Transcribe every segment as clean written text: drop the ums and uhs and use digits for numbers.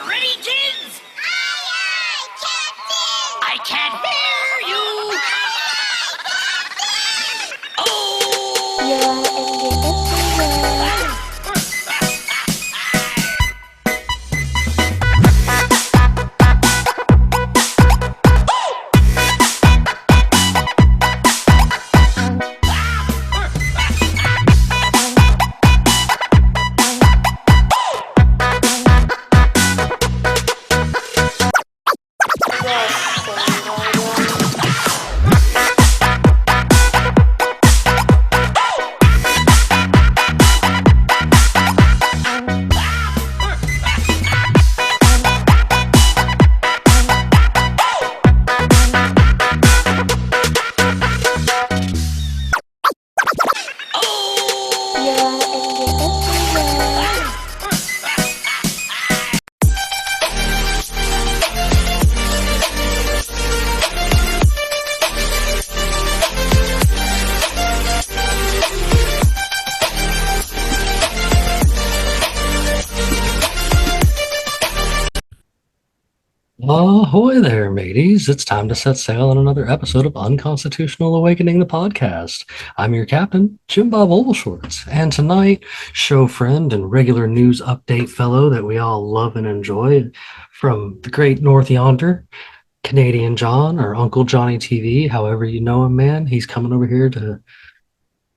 Ready, kids? Aye, Captain! I can't hear you. Ahoy there, mateys. It's time to set sail on another episode of Unconstitutional Awakening, the podcast. I'm your captain, Jim Bob Ovalshorts, and tonight, show friend and regular news update fellow that we all love and enjoy from the great North Yonder, Canadian John, or Uncle Johnny TV, however you know him, man. He's coming over here to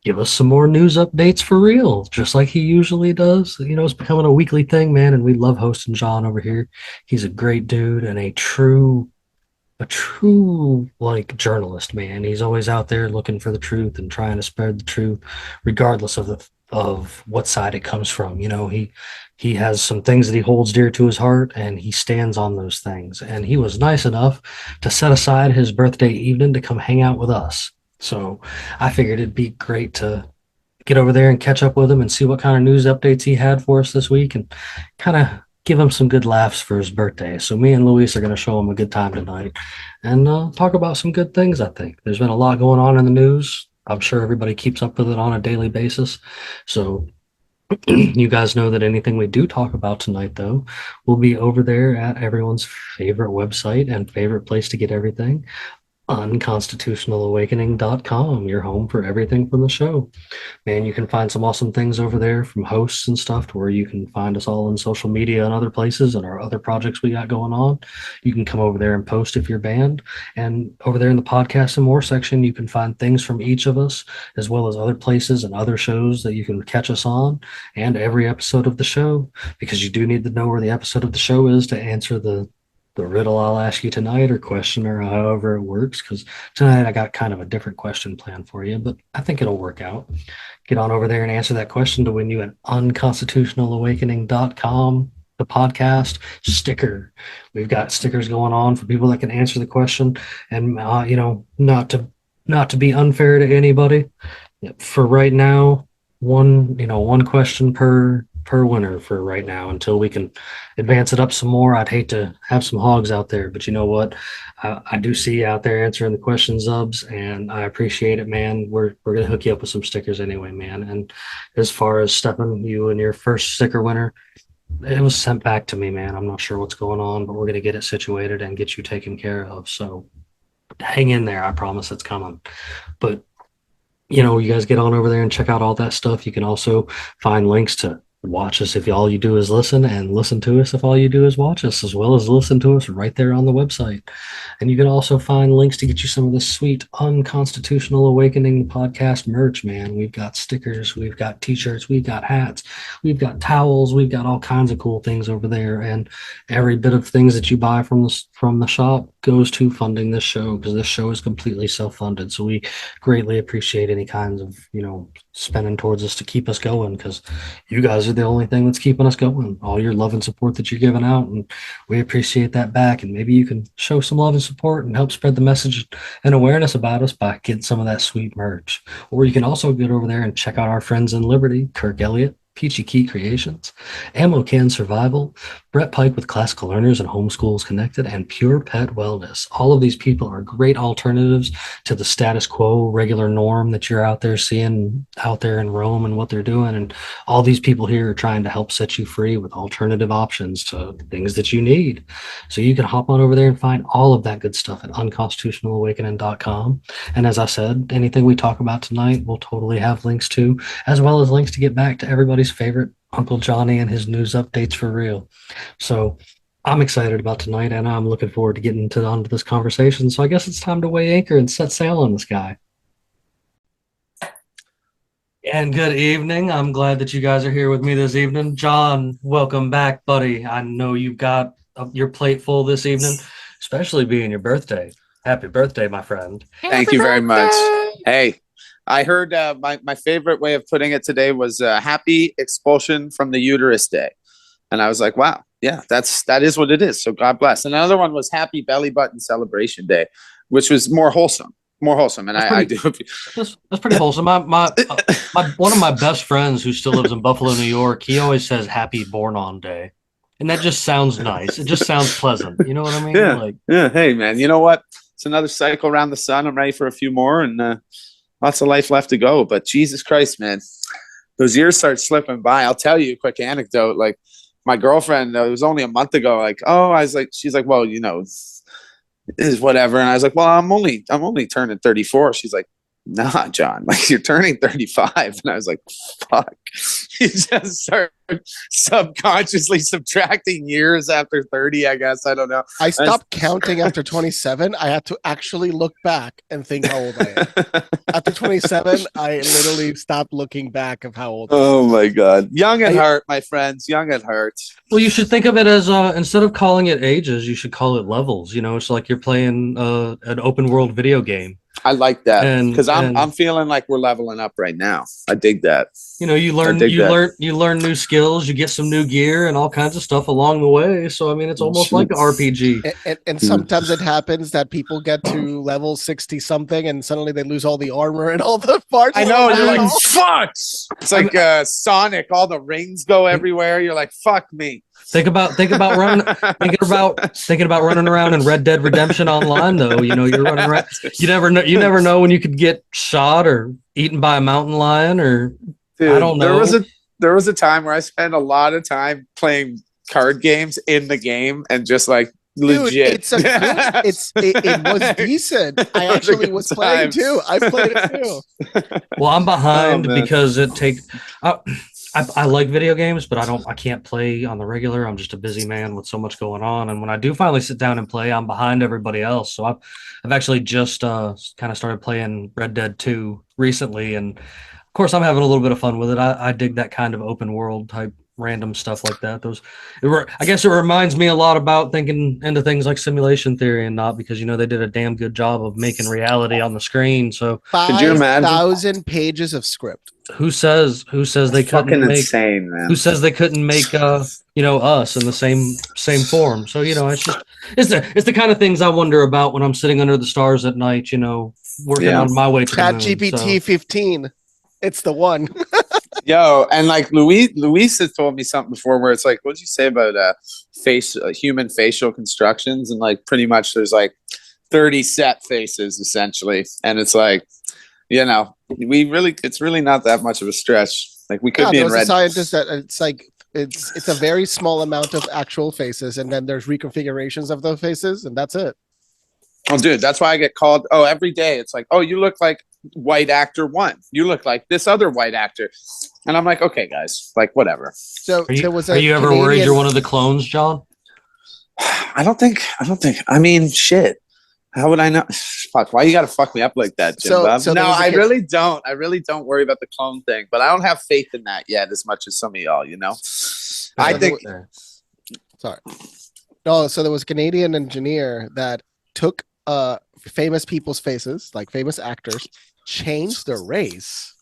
give us some more news updates for real, just like he usually does. You know, it's becoming a weekly thing, man, and we love hosting John over here. He's a great dude and a true like journalist, man. He's always out there looking for the truth and trying to spread the truth, regardless of what side it comes from. You know, he has some things that he holds dear to his heart, and he stands on those things. And he was nice enough to set aside his birthday evening to come hang out with us. So I figured it'd be great to get over there and catch up with him and see what kind of news updates he had for us this week and kind of give him some good laughs for his birthday. So me and Luis are going to show him a good time tonight and talk about some good things, I think. There's been a lot going on in the news. I'm sure everybody keeps up with it on a daily basis. So you guys know that anything we do talk about tonight, though, will be over there at everyone's favorite website and favorite place to get everything, unconstitutionalawakening.com, your home for everything from the show. Man, you can find some awesome things over there from hosts and stuff to where you can find us all in social media and other places and our other projects we got going on. You can come over there and post if you're banned. And over there in the podcast and more section, you can find things from each of us, as well as other places and other shows that you can catch us on, and every episode of the show, because you do need to know where the episode of the show is to answer the riddle I'll ask you tonight, or question, or however it works, because tonight I got kind of a different question planned for you, but I think it'll work out. Get on over there and answer that question to win you an unconstitutionalawakening.com, the podcast sticker. We've got stickers going on for people that can answer the question, and you know, not to be unfair to anybody, for right now, one question per winner for right now until we can advance it up some more. I'd hate to have some hogs out there, but you know what? I do see you out there answering the questions, Zubs, and I appreciate it, man. We're gonna hook you up with some stickers anyway, man. And as far as Stefan, you and your first sticker winner, it was sent back to me, man. I'm not sure what's going on, but we're gonna get it situated and get you taken care of. So hang in there. I promise it's coming. But you know, you guys get on over there and check out all that stuff. You can also find links to watch us if all you do is listen, and listen to us if all you do is watch us, as well as listen to us right there on the website. And you can also find links to get you some of this sweet Unconstitutional Awakening podcast merch, man. We've got stickers, we've got t-shirts, we've got hats, we've got towels, we've got all kinds of cool things over there. And every bit of things that you buy from the shop goes to funding this show, because this show is completely self-funded. So we greatly appreciate any kinds of, you know, spending towards us to keep us going, because you guys are the only thing that's keeping us going. All your love and support that you're giving out, and we appreciate that back. And maybe you can show some love and support and help spread the message and awareness about us by getting some of that sweet merch. Or you can also get over there and check out our friends in Liberty, Kirk Elliott, Peachy Key Creations, Ammo Can Survival, Brett Pike with Classical Learners and Homeschools Connected, and Pure Pet Wellness. All of these people are great alternatives to the status quo, regular norm that you're out there seeing out there in Rome and what they're doing. And all these people here are trying to help set you free with alternative options to things that you need. So you can hop on over there and find all of that good stuff at unconstitutionalawakening.com. And as I said, anything we talk about tonight, we'll totally have links to, as well as links to get back to everybody's favorite Uncle Johnny and his news updates for real. So I'm excited about tonight, and I'm looking forward to getting onto this conversation. So I guess it's time to weigh anchor and set sail on the sky. And good evening. I'm glad that you guys are here with me this evening. John, welcome back, buddy. I know you've got your plate full this evening, especially being your birthday. Happy birthday, my friend. Thank you very much. Hey, I heard my favorite way of putting it today was happy expulsion from the uterus day. And I was like, wow, yeah, that is what it is. So God bless. And another one was happy belly button celebration day, which was more wholesome. And I do. That's pretty wholesome. My one of my best friends who still lives in Buffalo, New York, he always says happy born on day. And that just sounds nice. It just sounds pleasant. You know what I mean? Yeah. Yeah. Hey, man, you know what? It's another cycle around the sun. I'm ready for a few more, and lots of life left to go. But Jesus Christ, man, those years start slipping by. I'll tell you a quick anecdote. Like my girlfriend, it was only a month ago. Like, she's like, well, is whatever. And I was like, well, I'm only turning 34. She's like, nah, John, like you're turning 35. And I was like, fuck. You just start subconsciously subtracting years after 30, I guess. I don't know. I stopped counting after 27. I had to actually look back and think how old I am. After 27, I literally stopped looking back of how old I am. Oh my God. Young at heart, my friends. Young at heart. Well, you should think of it as instead of calling it ages, you should call it levels. It's like you're playing an open world video game. I like that because I'm feeling like we're leveling up right now. I dig that. You learn new skills, you get some new gear and all kinds of stuff along the way. So I mean, it's almost like an RPG. And sometimes it happens that people get to level 60 something and suddenly they lose all the armor and all the parts. I know. You're like, fuck. It's like Sonic. All the rings go everywhere. You're like, fuck me. Think about running around in Red Dead Redemption Online though. You're running around. You never know when you could get shot or eaten by a mountain lion or dude, I don't know. There was a time where I spent a lot of time playing card games in the game and just like legit. Dude, it was decent. I actually was playing too. I played it too. Well, I'm behind because it takes. I like video games, but I can't play on the regular. I'm just a busy man with so much going on. And when I do finally sit down and play, I'm behind everybody else. So I've actually just kind of started playing Red Dead 2 recently. And of course, I'm having a little bit of fun with it. I dig that kind of open world type random stuff like that. I guess it reminds me a lot about thinking into things like simulation theory and not because, they did a damn good job of making reality on the screen. So could you imagine 5,000 pages of script? Who says they couldn't make insane, man. Who says they couldn't make us in the same form? So it's the kind of things I wonder about when I'm sitting under the stars at night, working on my way to Chat the moon. GPT 15. It's the one. Yo, and like Luis has told me something before where it's like, what did you say about human facial constructions? And like pretty much there's like 30 set faces essentially. And it's like, it's really not that much of a stretch. Like we could be in red. Scientists that it's like it's a very small amount of actual faces, and then there's reconfigurations of those faces, and that's it. Oh, dude, that's why I get called. Oh, every day it's like, oh, you look like white actor one. You look like this other white actor, and I'm like, okay, guys, like whatever. So are you, there was are you ever worried you're one of the clones, John? I don't think. I mean, shit. How would I know? Fuck, why you got to fuck me up like that, Jim Bob? No, I really don't. I really don't worry about the clone thing, but I don't have faith in that yet as much as some of y'all, I think. Sorry. No, so there was a Canadian engineer that took famous people's faces, like famous actors, changed their race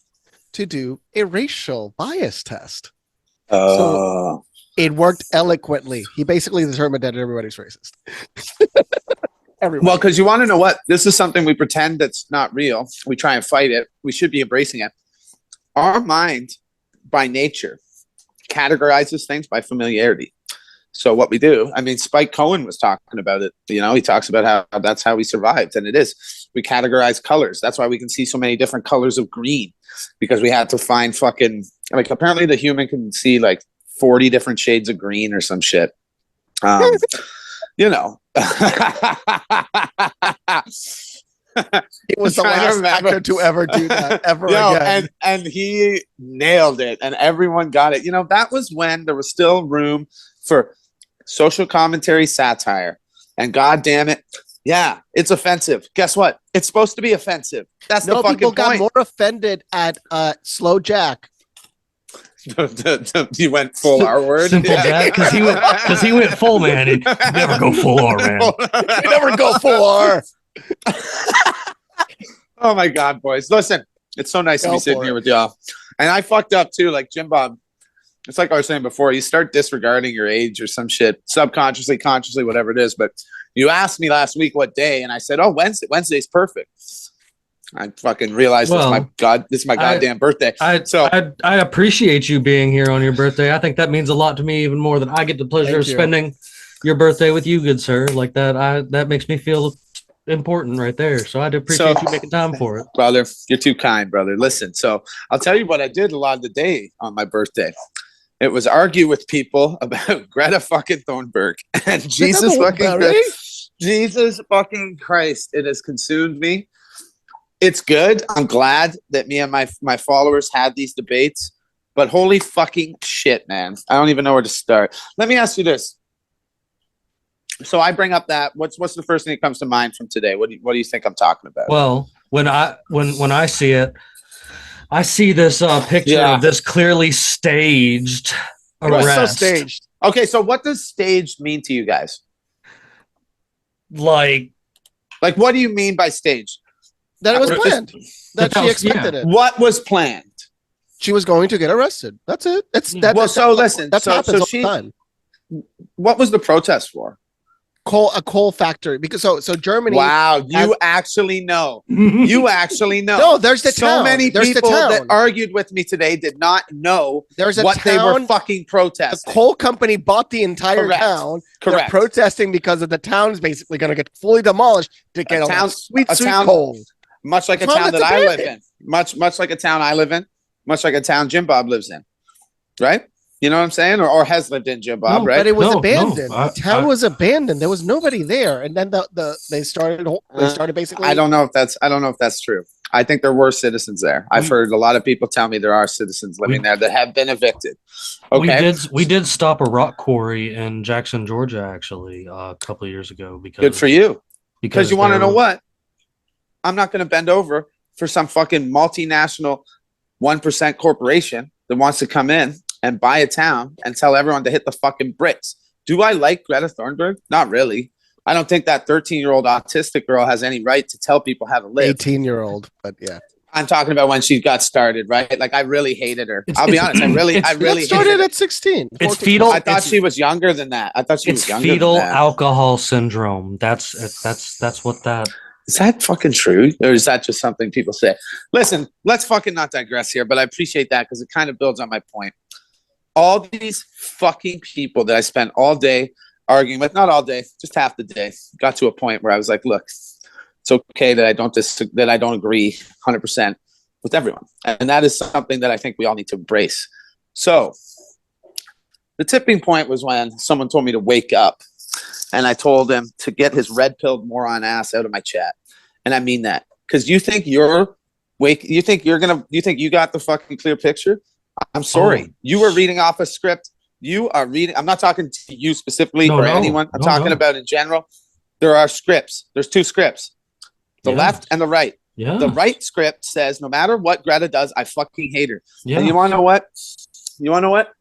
to do a racial bias test. So it worked eloquently. He basically determined that everybody's racist. Everybody. Well, because you want to know what? This is something we pretend that's not real. We try and fight it. We should be embracing it. Our mind, by nature, categorizes things by familiarity. So what we do, I mean, Spike Cohen was talking about it. You know, he talks about how that's how we survived. And it is. We categorize colors. That's why we can see so many different colors of green, because we had to find fucking, like, apparently the human can see like 40 different shades of green or some shit. You know. He was the last actor to ever do that ever again. And he nailed it, and everyone got it. You know, that was when there was still room for social commentary, satire, and God damn it, yeah, it's offensive. Guess what? It's supposed to be offensive. That's the fucking people got point. more offended at Slow Jack. You went full R word. Simple Jack, because he went full man. He never go full R, man. You never go full R. Oh my God, boys! Listen, it's so nice to be sitting here with y'all. And I fucked up too, like Jim Bob. It's like I was saying before. You start disregarding your age or some shit, subconsciously, consciously, whatever it is. But you asked me last week what day, and I said, "Oh, Wednesday. Wednesday's perfect." I fucking realized this is my goddamn birthday. I appreciate you being here on your birthday. I think that means a lot to me, even more than I get the pleasure of spending your birthday with you, good sir. Like that, that makes me feel important right there. So I'd appreciate you making time for it. Brother, you're too kind, brother. Listen, so I'll tell you what I did a lot of the day on my birthday. It was argue with people about Greta fucking Thunberg. And Jesus fucking Christ, it has consumed me. It's good. I'm glad that me and my followers had these debates, but holy fucking shit, man. I don't even know where to start. Let me ask you this. So I bring up that what's the first thing that comes to mind from today? What do you think I'm talking about? Well, when I see it, I see this picture of this clearly staged arrest. So staged. Okay, so what does staged mean to you guys? Like what do you mean by staged? That it was planned. That she expected it. What was planned? She was going to get arrested. That's it. Listen. That happens all the time. What was the protest for? A coal factory, because so Germany. Wow, you actually know. You actually know. No, there's the so town. many people that argued with me today did not know what they were fucking protesting. The coal company bought the entire town. Correct. They're protesting because of the town's basically going to get fully demolished to get a sweet coal. Much like a town that I live in. Much like a town I live in. Much like a town Jim Bob lives in. Right? You know what I'm saying? Or has lived in, Jim Bob, right? But it was abandoned. The town was abandoned. There was nobody there. And then they started basically. I don't know if that's true. I think there were citizens there. I've heard a lot of people tell me there are citizens living there that have been evicted. Okay. We did stop a rock quarry in Jackson, Georgia, actually, a couple of years ago. Good for you. Because you want to know what? I'm not going to bend over for some fucking multinational 1% corporation that wants to come in and buy a town and tell everyone to hit the fucking bricks. Do I like Greta Thunberg? Not really. I don't think that 13-year-old autistic girl has any right to tell people how to live. 18-year-old, but yeah. I'm talking about when she got started, right? Like, I really hated her. I'll be honest. I really started at 16. It's fetal. I thought she was younger than that. I thought she was younger than that. It's fetal alcohol syndrome. That's what that. Is that fucking true? Or is that just something people say? Listen, let's fucking not digress here, but I appreciate that because it kind of builds on my point. All these fucking people that I spent all day arguing with, not all day, just half the day, got to a point where I was like, look, it's okay that I don't agree 100% with everyone. And that is something that I think we all need to embrace. So the tipping point was when someone told me to wake up. And I told him to get his red-pilled moron ass out of my chat. And I mean that. Because you think you got the fucking clear picture? I'm sorry. You were reading off a script. You are reading. I'm not talking to you specifically or anyone. I'm talking about in general. There are scripts. There's two scripts. The left and the right. Yeah. The right script says, no matter what Greta does, I fucking hate her. Yeah. And you want to know what?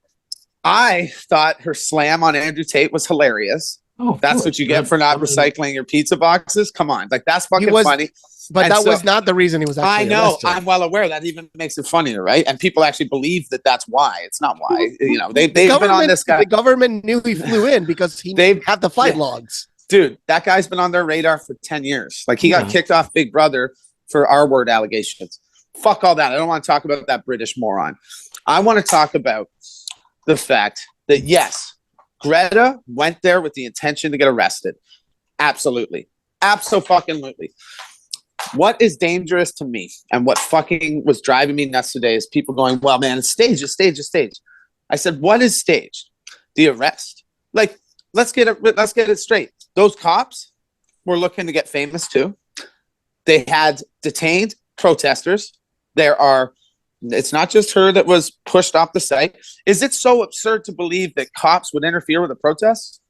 I thought her slam on Andrew Tate was hilarious. Oh, that's what you get for not recycling your pizza boxes. Come on, like that's fucking funny. But that was not the reason he was actually arrested. I'm well aware. That even makes it funnier, right? And people actually believe that that's why. It's not why. You know, they've been on this guy. The government knew he flew in because they had the flight logs. Dude, that guy's been on their radar for 10 years. Like he got kicked off Big Brother for R-word allegations. Fuck all that. I don't want to talk about that British moron. I want to talk about the fact that, yes, Greta went there with the intention to get arrested. Absolutely. Absolutely. What is dangerous to me and what fucking was driving me nuts today is people going, well, man, it's staged, it's staged, it's staged. I said, what is staged? The arrest. Like, let's get it straight. Those cops were looking to get famous too. They had detained protesters. It's not just her that was pushed off the site. Is it so absurd to believe that cops would interfere with a protest?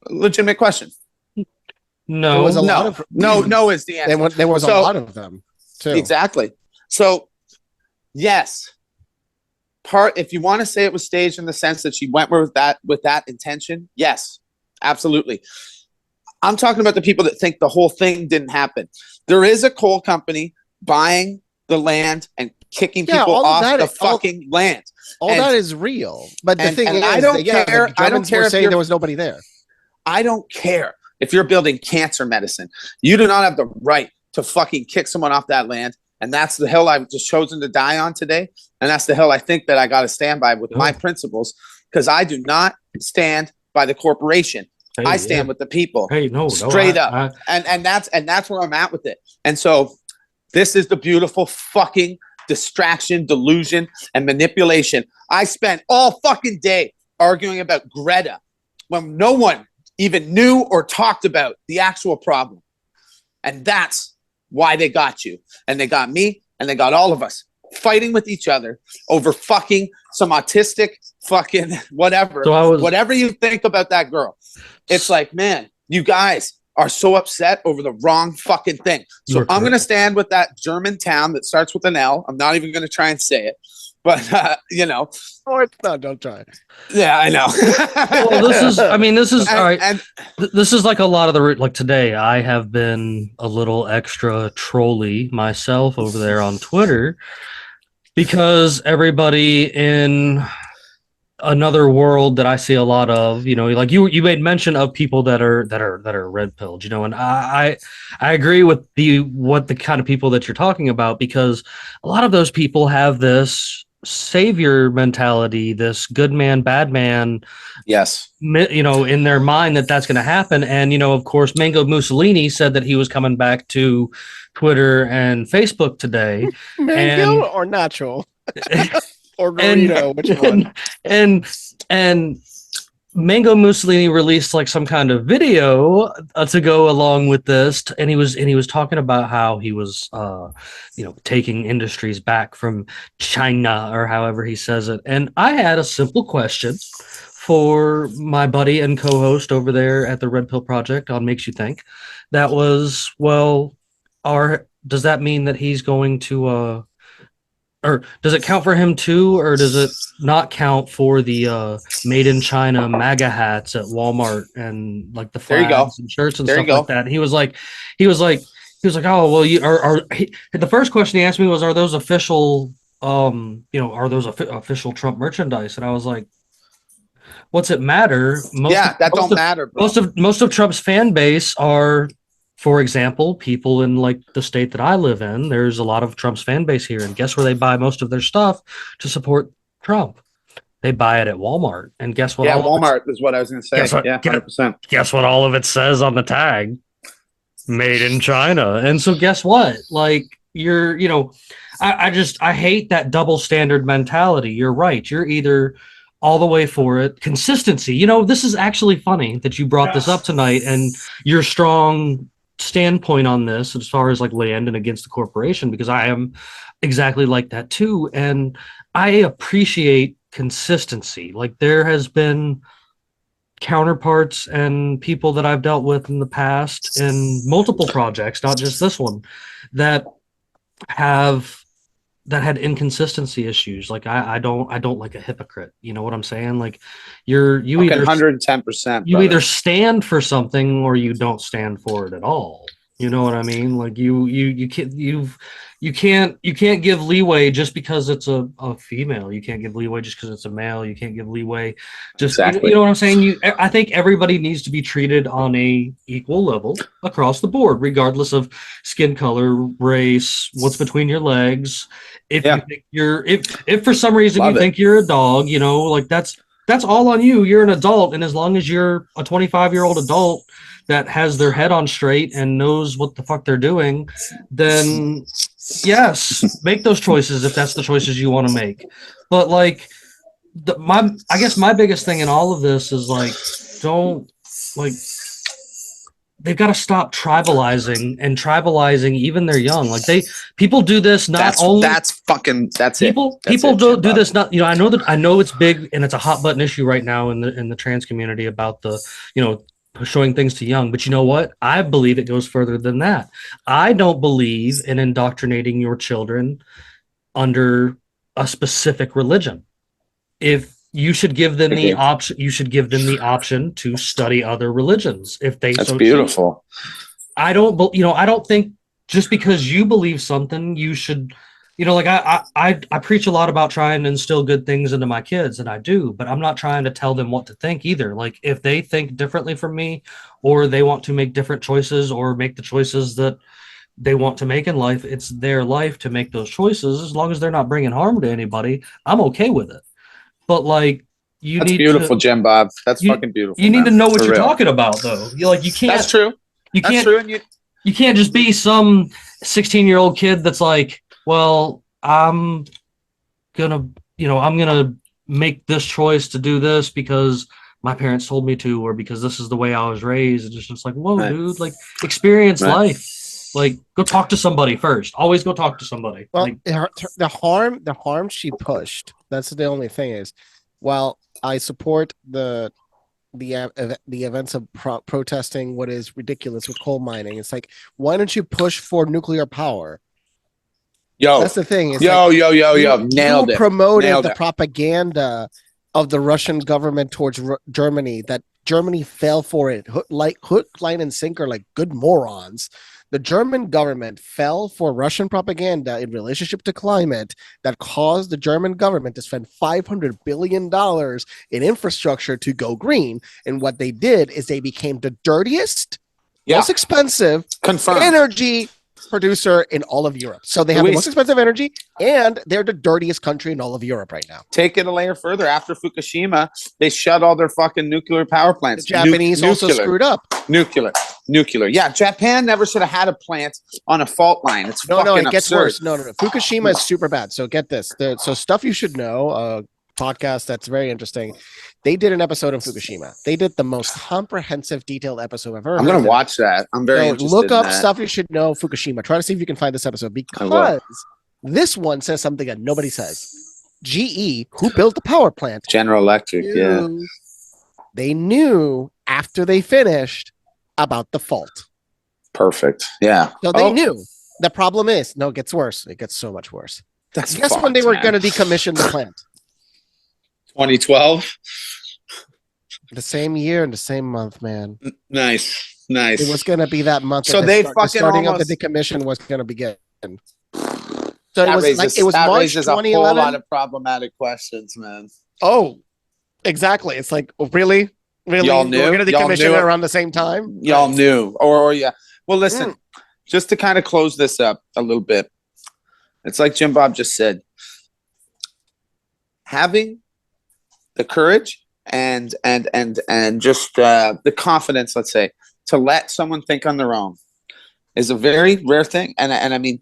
Legitimate question. No, There was a lot of no is the answer. there was a lot of them too. Exactly. So, yes, if you want to say it was staged in the sense that she went with that intention, yes, absolutely. I'm talking about the people that think the whole thing didn't happen. There is a coal company buying the land and kicking people off the fucking land. All that is real. But the thing is, I don't care. I don't care if saying there was nobody there. I don't care if you're building cancer medicine. You do not have the right to fucking kick someone off that land. And that's the hill I've just chosen to die on today. And that's the hill I think that I got to stand by with my principles, because I do not stand by the corporation. Hey, I stand with the people. Hey, straight up. And that's where I'm at with it. And so this is the beautiful fucking distraction, delusion, and manipulation. I spent all fucking day arguing about Greta when no one even knew or talked about the actual problem. And that's why they got you. And they got me, and they got all of us fighting with each other over fucking some autistic fucking whatever. Whatever you think about that girl. It's like, man, you guys are so upset over the wrong fucking thing. So I'm going to stand with that German town that starts with an L. I'm not even going to try and say it. But, you know. Or it's not, don't try. Yeah, I know. Well, this is all right. And this is like a lot of like today, I have been a little extra trolly myself over there on Twitter because everybody in another world that I see a lot of, you know, like you made mention of people that are red pilled, you know, and I agree with what the kind of people that you're talking about, because a lot of those people have this savior mentality, this good man, bad man, yes, you know, in their mind that's going to happen. And, you know, of course, Mango Mussolini said that he was coming back to Twitter and Facebook today. Mango or natural? Or burrito, which one? And Mango Mussolini released like some kind of video to go along with this, and he was talking about how he was, you know, taking industries back from China, or however he says it. And I had a simple question for my buddy and co-host over there at the Red Pill Project on Makes You Think. That was, well, does that mean that he's going to or does it count for him too, or does it not count for the made in China MAGA hats at Walmart and like the flags and shirts and stuff like that? And he was like, oh well, the first question he asked me was, are those official, you know, are those official Trump merchandise? And I was like, what's it matter? Don't matter. Bro. Most of Trump's fan base are, for example, people in like the state that I live in. There's a lot of Trump's fan base here, and guess where they buy most of their stuff to support Trump? They buy it at Walmart. And guess what? Yeah, Walmart is what I was going to say. Yeah, 100%. Guess what all of it says on the tag? Made in China. And so guess what? Like, you know, I hate that double standard mentality. You're right. You're either all the way for it. Consistency. You know, this is actually funny that you brought this up tonight, and your strong standpoint on this as far as like land and against the corporation, because I am exactly like that too. And I appreciate consistency. Like, there has been counterparts and people that I've dealt with in the past in multiple projects, not just this one, that had inconsistency issues. Like I don't like a hypocrite. You know what I'm saying? Like you either 110%. You either stand for something or you don't stand for it at all. You know what I mean? Like you can't give leeway just because it's a female. You can't give leeway just because it's a male. You can't give leeway just Exactly. you know what I'm saying? I think everybody needs to be treated on a equal level across the board, regardless of skin color, race, what's between your legs. If you Yeah. think if for some reason you Love it. think you're a dog, you know, like that's all on you. You're an adult, and as long as you're a 25-year-old adult that has their head on straight and knows what the fuck they're doing, then yes, make those choices if that's the choices you want to make. But like I guess my biggest thing in all of this is like don't like they've got to stop tribalizing even they're young. Like people do this not only That's it. people That's people it, do Bob. this not, you know, I know it's big and it's a hot button issue right now in the trans community about the, you know, showing things to young, but you know what, I believe it goes further than that. I don't believe in indoctrinating your children under a specific religion. If you should give them the option, you should give them the option to study other religions if they That's so beautiful. choose. I don't think just because you believe something you should, you know, like I preach a lot about trying to instill good things into my kids, and I do, but I'm not trying to tell them what to think either. Like if they think differently from me, or they want to make different choices or make the choices that they want to make in life, it's their life to make those choices. As long as they're not bringing harm to anybody, I'm okay with it. But like That's beautiful, Jim Bob. That's fucking beautiful. You need to know what you're real. talking about, though. You can't. That's true. You That's can't. true. And you can't just be some 16-year-old kid that's like, well, I'm gonna make this choice to do this because my parents told me to, or because this is the way I was raised. It's just like, whoa, Right. dude, like experience Right. life. Like go talk to somebody first. Always go talk to somebody. Well, Like, the harm she pushed. That's the only thing is, while I support the events of protesting what is ridiculous with coal mining, it's like, why don't you push for nuclear power? That's the thing. It's yo, nailed it. Promoted Nailed the it. propaganda of the Russian government towards Germany, that Germany fell for it, hook, line, and sinker, like good morons. The German government fell for Russian propaganda in relationship to climate that caused the German government to spend $500 billion in infrastructure to go green. And what they did is they became the dirtiest, most expensive energy producer in all of Europe. So they have the most expensive energy, and they're the dirtiest country in all of Europe right now. Take it a layer further. After Fukushima, they shut all their fucking nuclear power plants. The Japanese also screwed up. Nuclear. Yeah, Japan never should have had a plant on a fault line. It's no, it gets absurd. worse. No. Fukushima is super bad. So get this. So stuff you should know. Podcast that's very interesting. They did an episode on Fukushima. They did the most comprehensive, detailed episode I've ever heard. I'm going to watch that. I'm very interested. Look up in that. stuff you should know Fukushima. Try to see if you can find this episode, because this one says something that nobody says. GE, who built the power plant, General Electric, they knew after they finished about the fault. Perfect. Yeah. So they knew. The problem is, it gets worse. It gets so much worse. Guess when they were going to decommission the plant? 2012. The same year and the same month, man. Nice. It was going to be that month. So they fucking starting almost... of the decommission was going to begin. So that it was March 2011. A whole lot of problematic questions, man. Oh, exactly. It's like, really? Y'all knew? We're going to decommission it around the same time? Y'all knew. Or yeah. Well, listen, just to kind of close this up a little bit. It's like Jim Bob just said. Having the courage and just the confidence, let's say, to let someone think on their own is a very rare thing. And I mean,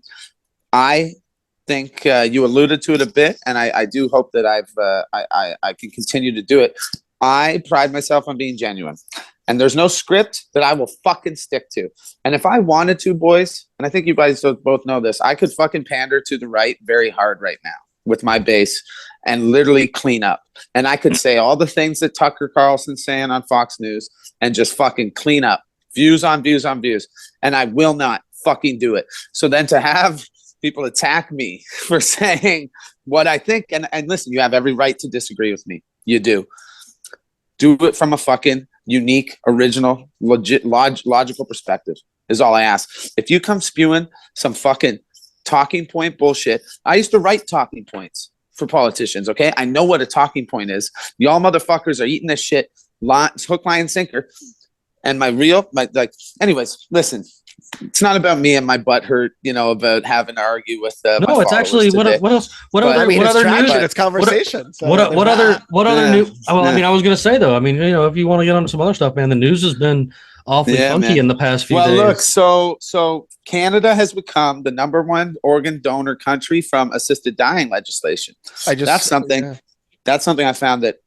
I think you alluded to it a bit, and I do hope that I can continue to do it. I pride myself on being genuine, and there's no script that I will fucking stick to. And if I wanted to, boys, and I think you guys both know this, I could fucking pander to the right very hard right now with my base and literally clean up. And I could say all the things that Tucker Carlson's saying on Fox News and just fucking clean up. Views on views on views. And I will not fucking do it. So then to have people attack me for saying what I think, and listen, you have every right to disagree with me. You do. Do it from a fucking unique, original, legit, logical perspective. is all I ask. If you come spewing some fucking talking point bullshit, I used to write talking points for politicians. Okay, I know what a talking point is. Y'all motherfuckers are eating this shit, hook, line, sinker. And anyways, listen. It's not about me and my butt hurt, about having to argue with. No, it's actually what else? What But, other? I mean, what it's other traction, news? it's conversation. What other Yeah. new? Well, I mean, I was gonna say though. I mean, if you want to get on some other stuff, man, the news has been awfully funky man. in the past few Well, days. look, so Canada has become the #1 organ donor country from assisted dying legislation. That's something I found that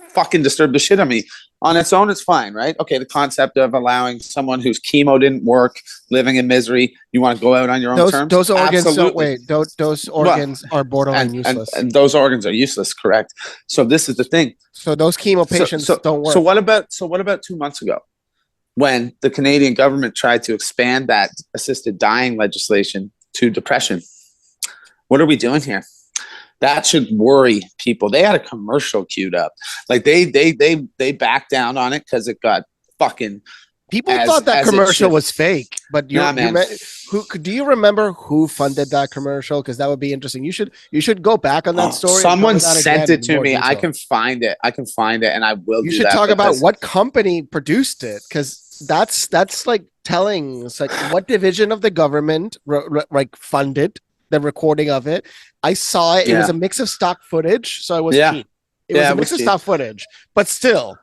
fucking disturbed the shit out of me. On its own, it's fine, right? Okay, the concept of allowing someone whose chemo didn't work, living in misery, you want to go out on your own terms? Those organs Absolutely. those organs are borderline useless. And those organs are useless, correct? So this is the thing. So those chemo patients don't work. So what about 2 months ago, when the Canadian government tried to expand that assisted dying legislation to depression? What are we doing here? That should worry people. They had a commercial queued up. Like they backed down on it because it got fucking. People thought that commercial was fake, but do you remember who funded that commercial? Because that would be interesting. You should go back on that story. Someone sent it to me. I can find it, and I will. You should talk about what company produced it, because that's like telling. It's like what division of the government funded the recording of it. I saw it. It was a mix of stock footage, so I was keen. It was a mix of stock footage, but still.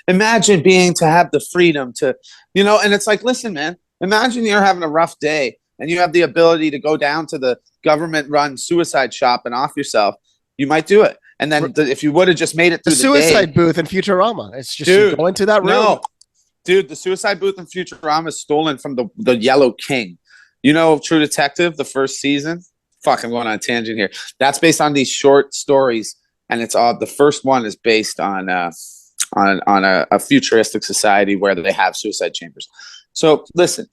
Imagine to have the freedom to, and it's like, listen, man, imagine you're having a rough day and you have the ability to go down to the government-run suicide shop and off yourself. You might do it. And then if you would have just made it through the suicide booth in Futurama, it's just you go into that room. No, dude, the suicide booth in Futurama is stolen from the Yellow King. True Detective, the first season. Fuck, I'm going on a tangent here. That's based on these short stories, and it's all the first one is based on a futuristic society where they have suicide chambers. So listen,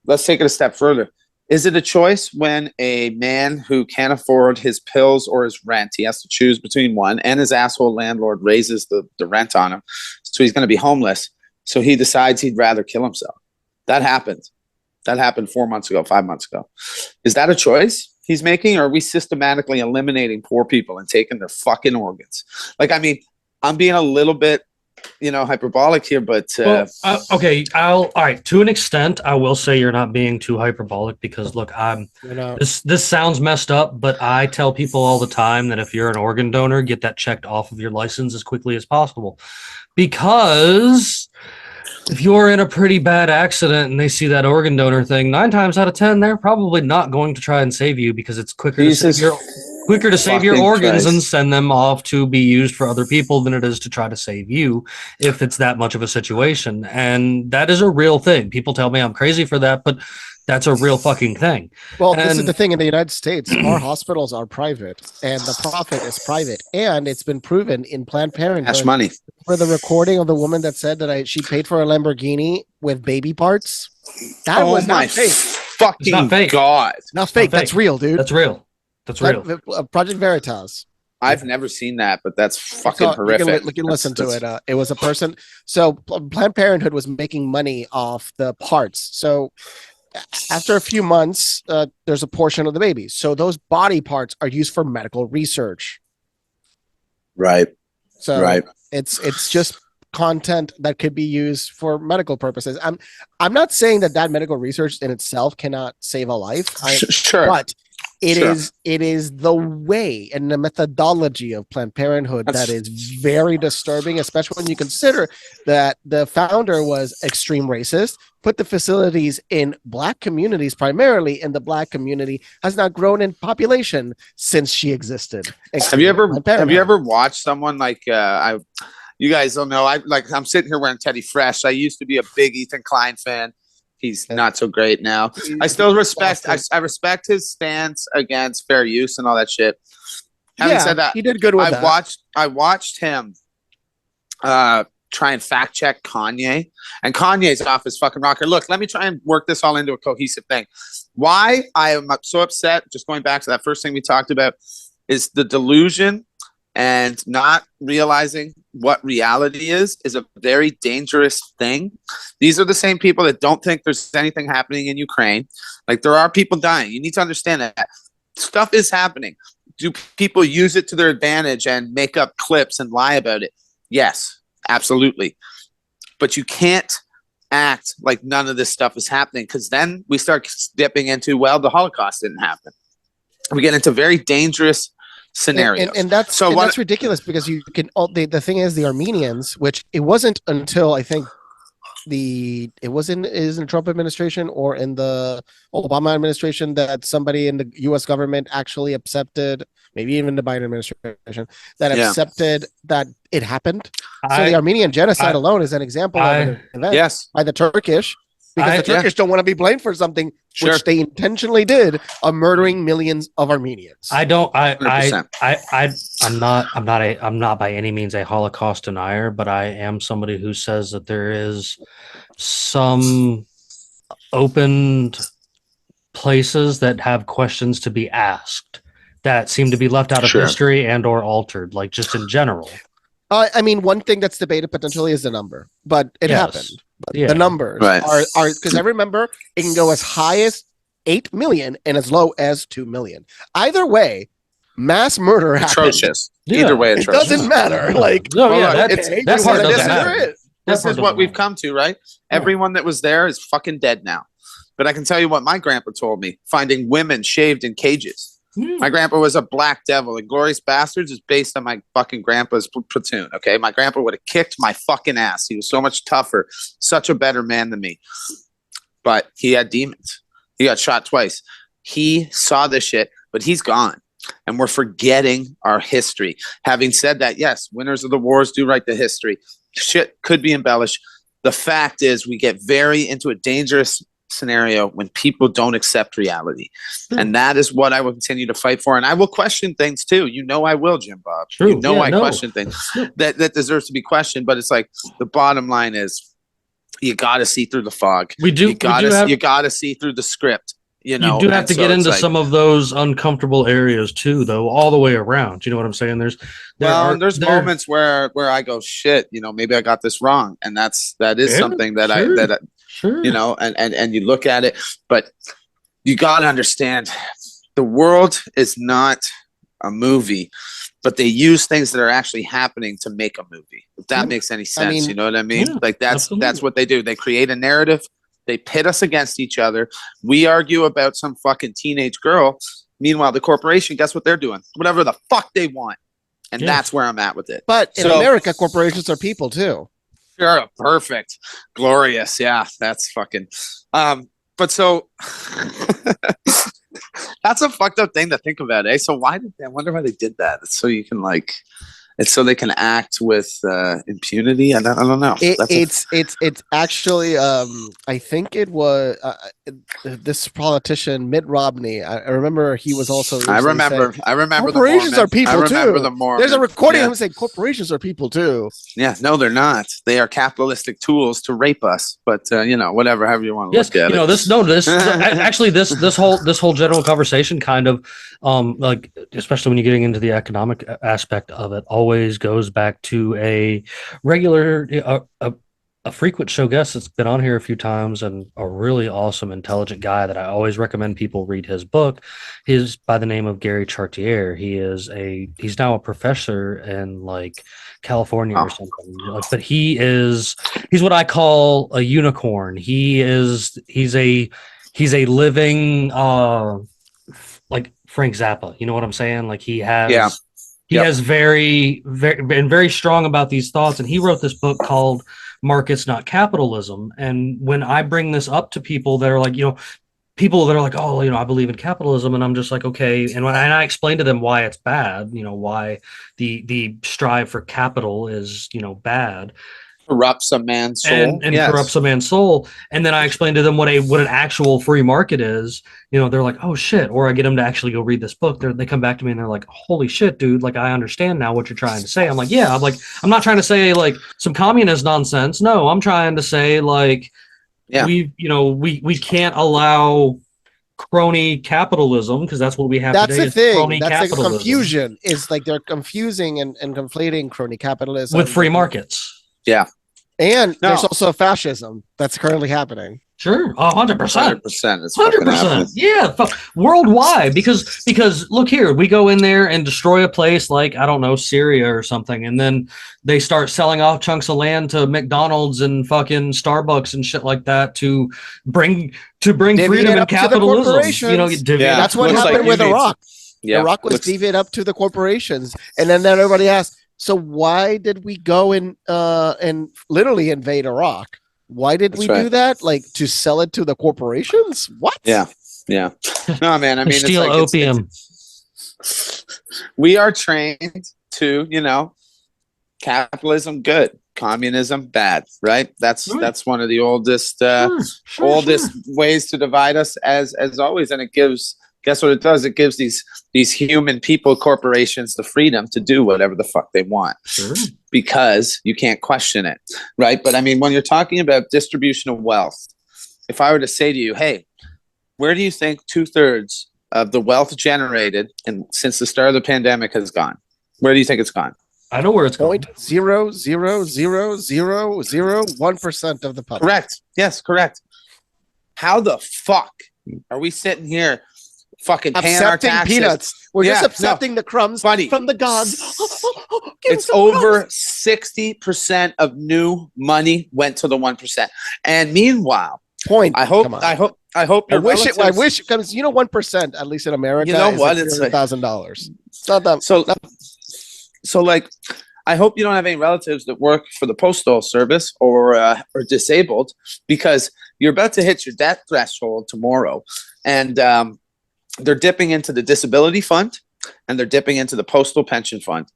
let's take it a step further. Is it a choice when a man who can't afford his pills or his rent, he has to choose between one, and his asshole landlord raises the rent on him, so he's going to be homeless, so he decides he'd rather kill himself? That happened. That happened 4 months ago, 5 months ago. Is that a choice he's making, or are we systematically eliminating poor people and taking their fucking organs? Like, I mean, I'm being a little bit, hyperbolic here, but okay. All right. To an extent, I will say you're not being too hyperbolic, because look, this sounds messed up, but I tell people all the time that if you're an organ donor, get that checked off of your license as quickly as possible, because if you're in a pretty bad accident and they see that organ donor thing, 9 times out of 10, they're probably not going to try and save you, because it's quicker to save your organs and send them off to be used for other people than it is to try to save you if it's that much of a situation. And that is a real thing. People tell me I'm crazy for that, but that's a real fucking thing. Well, this is the thing in the United States. Our hospitals are private, and the profit is private, and it's been proven in Planned Parenthood. Cash money. For the recording of the woman that said that she paid for a Lamborghini with baby parts. That was not fake. Fucking not fake. God. Not fake. That's real, dude. That's real. That's real. Project Veritas. I've never seen that, but that's fucking horrific. You can listen to it. It was a person. So Planned Parenthood was making money off the parts. So after a few months, there's a portion of the baby. So those body parts are used for medical research. Right. So it's just content that could be used for medical purposes. I'm not saying that medical research in itself cannot save a life. Sure. But it is the way and the methodology of Planned Parenthood that is very disturbing, especially when you consider that the founder was extreme racist, put the facilities in Black communities primarily, and the Black community has not grown in population since she existed. Have you ever watched someone like you guys don't know, I'm sitting here wearing Teddy Fresh. I used to be a big Ethan Klein fan. He's not so great now. I still respect. I respect his stance against fair use and all that shit. Having said that, he did good with that. I watched him try and fact check Kanye, and Kanye's off his fucking rocker. Look, let me try and work this all into a cohesive thing. Why I am so upset, just going back to that first thing we talked about, is the delusion and not realizing what reality is a very dangerous thing. These are the same people that don't think there's anything happening in Ukraine. Like, there are people dying. You need to understand that stuff is happening. Do people use it to their advantage and make up clips and lie about it? Yes, absolutely. But you can't act like none of this stuff is happening, because then we start dipping into, well, the Holocaust didn't happen. We get into very dangerous scenarios. And that's that's ridiculous, because you can the thing is, the Armenians, which it wasn't until I think it was in the Trump administration or in the Obama administration that somebody in the US government actually accepted, maybe even the Biden administration, that accepted that it happened. So the Armenian genocide alone is an example of an event by the Turkish, because the Turkish don't want to be blamed for something which they intentionally did, of murdering millions of Armenians. I'm not by any means a Holocaust denier, but I am somebody who says that there is some opened places that have questions to be asked that seem to be left out of history and or altered, like just in general. I mean, one thing that's debated potentially is the number, but it happened. But the numbers are because I remember it can go as high as 8 million and as low as 2 million. Either way, mass murder happened. Atrocious. Either way, it doesn't matter. Like, this is what we've come to, right? Everyone that was there is fucking dead now. But I can tell you what my grandpa told me: finding women shaved in cages. My grandpa was a black devil. And Glorious Bastards is based on my fucking grandpa's platoon. Okay, my grandpa would have kicked my fucking ass. He was so much tougher, such a better man than me. But he had demons. He got shot twice. He saw this shit, but he's gone. And we're forgetting our history. Having said that, yes, winners of the wars do write the history. Shit could be embellished. The fact is, we get very into a dangerous scenario when people don't accept reality. And that is what I will continue to fight for. And I will question things too. You know I will, Jim Bob. You know I question things that deserves to be questioned. But it's like, the bottom line is, you got to see through the fog. You got to see through the script. You know, you do have to get into some of those uncomfortable areas too, though, all the way around. You know what I'm saying? There's moments where I go, shit, you know, maybe I got this wrong, and that is something that you know, and you look at it, but you got to understand, the world is not a movie, but they use things that are actually happening to make a movie. If that makes any sense, you know what I mean? Like that's what they do. They create a narrative. They pit us against each other. We argue about some fucking teenage girl. Meanwhile, the corporation, guess what they're doing? Whatever the fuck they want. And that's where I'm at with it. But in America, corporations are people too. Sure, perfect. Glorious. Yeah, that's fucking but so that's a fucked up thing to think about, eh? So I wonder why they did that. It's so you can it's so they can act with impunity. I don't know. It's actually I think it was this politician Mitt Romney. I remember he was also. I remember. Corporations are people too. There's a recording of him saying corporations are people too. Yeah, no, they're not. They are capitalistic tools to rape us. But you know, whatever, however you want to look at it. Actually this whole general conversation kind of like, especially when you're getting into the economic aspect of it, always goes back to a regular a frequent show guest that's been on here a few times, and a really awesome, intelligent guy that I always recommend people read his book. He's by the name of Gary Chartier. He's now a professor in like California or something. But he's what I call a unicorn. He's a living like Frank Zappa. You know what I'm saying? Like he has has been very strong about these thoughts, and he wrote this book called Markets Not Capitalism. And when I bring this up to people that are like, you know, people that are like, oh, you know, I believe in capitalism, and I'm just like, okay. And when I explain to them why it's bad, you know, why the strive for capital is, you know, bad, corrupts a man's soul and corrupts a man's soul. And then I explain to them what an actual free market is. You know, they're like, oh shit. Or I get them to actually go read this book. They come back to me and they're like, holy shit, dude. Like, I understand now what you're trying to say. I'm like, yeah. I'm not trying to say like some communist nonsense. No, I'm trying to say like, we can't allow crony capitalism, because that's what we have That's today. the is thing. crony That's the capitalism confusion. Is like they're confusing and conflating crony capitalism with free markets. Yeah. And No. there's also fascism that's currently happening. Sure, 100%. 100%. It's fucking happening. 100%. Yeah, worldwide. Because look here, we go in there and destroy a place like, I don't know, Syria or something, and then they start selling off chunks of land to McDonald's and fucking Starbucks and shit like that to bring Divvy freedom it and up to the capitalism. corporations. Divvy it Yeah. up. That's what Looks happened like with you need- Iraq. Yeah. Iraq was looks- divvied up to the corporations, and then everybody asked, so why did we go and literally invade Iraq? Why did we That's do right. that? Like to sell it to the corporations? What? Yeah. Yeah. No, man. I They mean, steal it's like opium. we are trained to, capitalism good, communism bad, right? That's one of the oldest Sure. ways to divide us as always. And it gives, guess what it does? It gives these human people, corporations, the freedom to do whatever the fuck they want. Sure. Because you can't question it, right? But I mean, when you're talking about distribution of wealth, if I were to say to you, hey, where do you think 2/3 of the wealth generated since the start of the pandemic has gone? Where do you think it's gone? I know where it's going. 0.00001% of the public. Correct. Yes, correct. How the fuck are we sitting here fucking paying our Accepting taxes? peanuts. We're just Yeah, accepting the crumbs buddy. from the gods. Give It's some over crumbs. 60% of new money went to the 1%. And meanwhile, Point. I hope Come on. I hope I your wish relatives- because 1%, at least in America, You know is what? like It's like- $100,000. It's not that. So like, I hope you don't have any relatives that work for the postal service or disabled, because you're about to hit your debt threshold tomorrow, and they're dipping into the disability fund and they're dipping into the postal pension fund.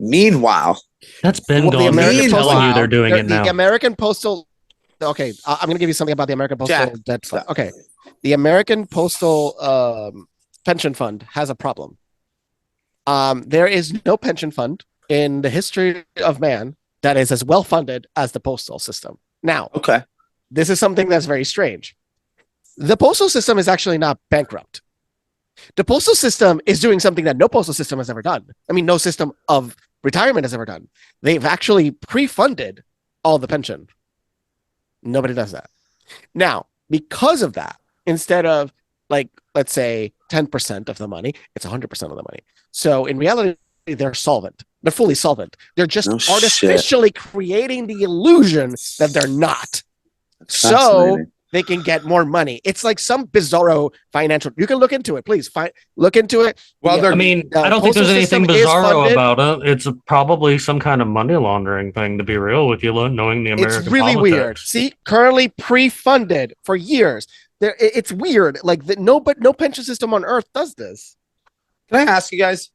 Meanwhile, That's been Well, the gone. American They're telling Postal- you they're doing it now. The American Postal. Okay, I'm going to give you something about the American Postal Jack, Debt Fund. stop. Okay, the American Postal Pension Fund has a problem. There is no pension fund in the history of man that is as well funded as the postal system. Now, okay, this is something that's very strange. The postal system is actually not bankrupt. The postal system is doing something that no postal system has ever done. I mean, no system of retirement has ever done. They've actually pre-funded all the pension. Nobody does that. Now, because of that, instead of like, let's say 10% of the money, it's 100% of the money. So in reality, they're solvent. They're fully solvent. They're just No shit. artificially creating the illusion that they're not. So fascinating. they can get more money. It's like some bizarro financial. You can look into it, please. Look into it. Well, they're- I mean, The I don't think postal there's anything system is bizarro funded. about it. It's probably some kind of money laundering thing, to be real with you, knowing the American It's really politics. weird. See, currently pre-funded for years. It's weird. Like no pension system on earth does this. Can I ask you guys,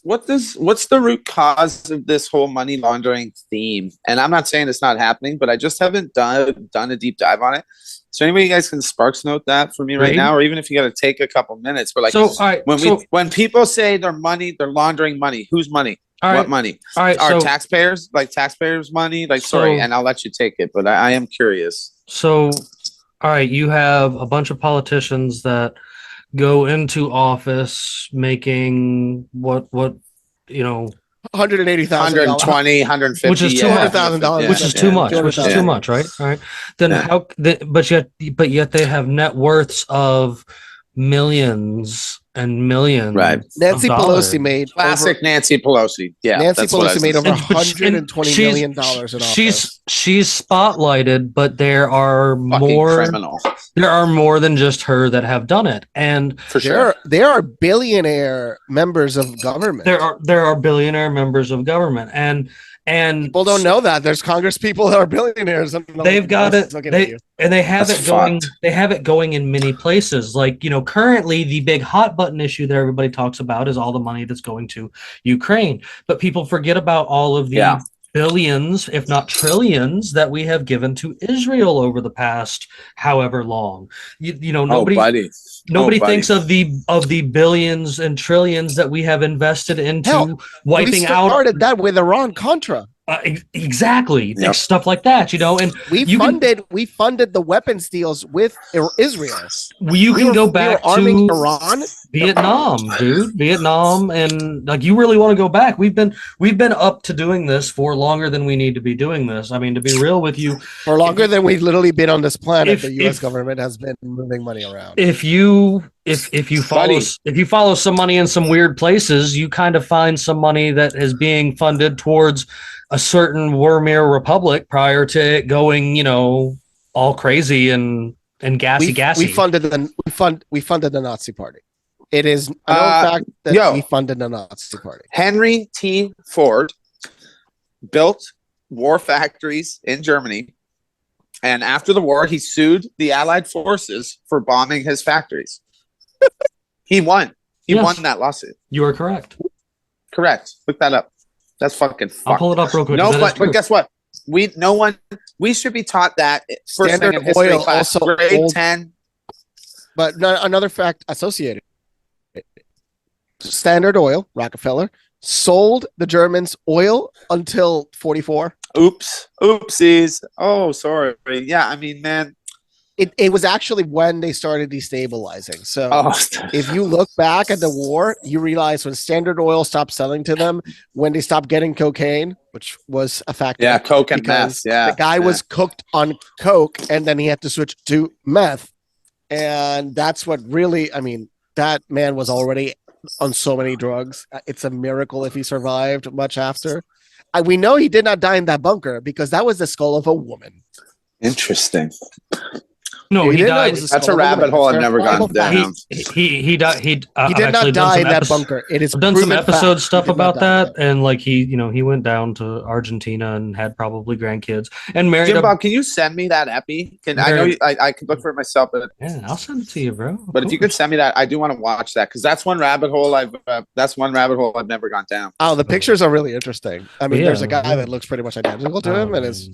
what's the root cause of this whole money laundering theme? And I'm not saying it's not happening, but I just haven't done a deep dive on it. So anybody you guys can sparks note that for me right Right. now, or even if you got to take a couple minutes. But like, So, all right. when people say they're laundering money, whose money? all right. What money? All right. Our So, taxpayers, like taxpayers' money? Like, So- sorry, and I'll let you take it, but I am curious. So, all right, you have a bunch of politicians that go into office making what 180,000. 120, 150, which is yeah. $200,000, which is too much, which is Yeah. too much, right? All right. Then Yeah. but yet they have net worths of millions and millions. Right. Nancy of dollars. Pelosi made Classic Nancy Pelosi. Yeah, Nancy that's what I Pelosi was made over gonna And- but she- and $120 she's- million in office. She's spotlighted, but there are say. Fucking more. criminal. There are more than just her that have done it, and For sure. There are billionaire members of government. there are billionaire members of government, and People don't know that there's Congress people that are billionaires. And they've got it. Looking at you. They have That's it going. fucked. They have it going in many places. Like, currently the big hot button issue that everybody talks about is all the money that's going to Ukraine. But people forget about all of the Yeah. billions, if not trillions, that we have given to Israel over the past however long. Nobody buddy. nobody buddy. thinks of the billions and trillions that we have invested into Hell, wiping we out. started that with Iran Contra. Exactly. Yep. Stuff like that, and We you can funded the weapons deals with Israel. you can go We were back arming to Iran. Vietnam, dude. Vietnam, and like you really want to go back. We've been up to doing this for longer than we need to be doing this. I mean, to be real with you, For longer than we've literally been on this planet, if the U.S. if government has been moving money around. if you follow some money in some weird places, you kind of find some money that is being funded towards a certain Warmere Republic prior to it going, all crazy and gassy. We funded the Nazi Party. It is a known fact that we funded the Nazi Party. Henry T. Ford built war factories in Germany, and after the war, he sued the Allied forces for bombing his factories. He won. He won that lawsuit. You are correct. Correct. Look that up. That's fucking fucked. I'll pull it up real quick. No, but guess what? We should be taught that first Standard thing in history Oil class, also grade old- 10. But another fact associated. Standard Oil, Rockefeller, sold the Germans oil until 44. Oopsies. Oh, sorry. Yeah, I mean, man. It was actually when they started destabilizing. So Oh. if you look back at the war, you realize when Standard Oil stopped selling to them, when they stopped getting cocaine, which was a factor. Yeah, coke and because meth. Yeah, the guy was cooked on coke, and then he had to switch to meth, and that's what really. I mean, that man was already on so many drugs. It's a miracle if he survived much after. We know he did not die in that bunker because that was the skull of a woman. Interesting. No, he died. That's a rabbit hole I've never gone down. He died. He did not die in that bunker. It is I've done some episode stuff about that, there. and like he went down to Argentina and had probably grandkids and married. Jim Bob, can you send me that epi? I know I could look for it myself, but yeah, I'll send it to you, bro. But if you could send me that, I do want to watch that because that's one rabbit hole I've never gone down. Oh, the pictures are really interesting. I mean, there's a guy that looks pretty much identical to him, and his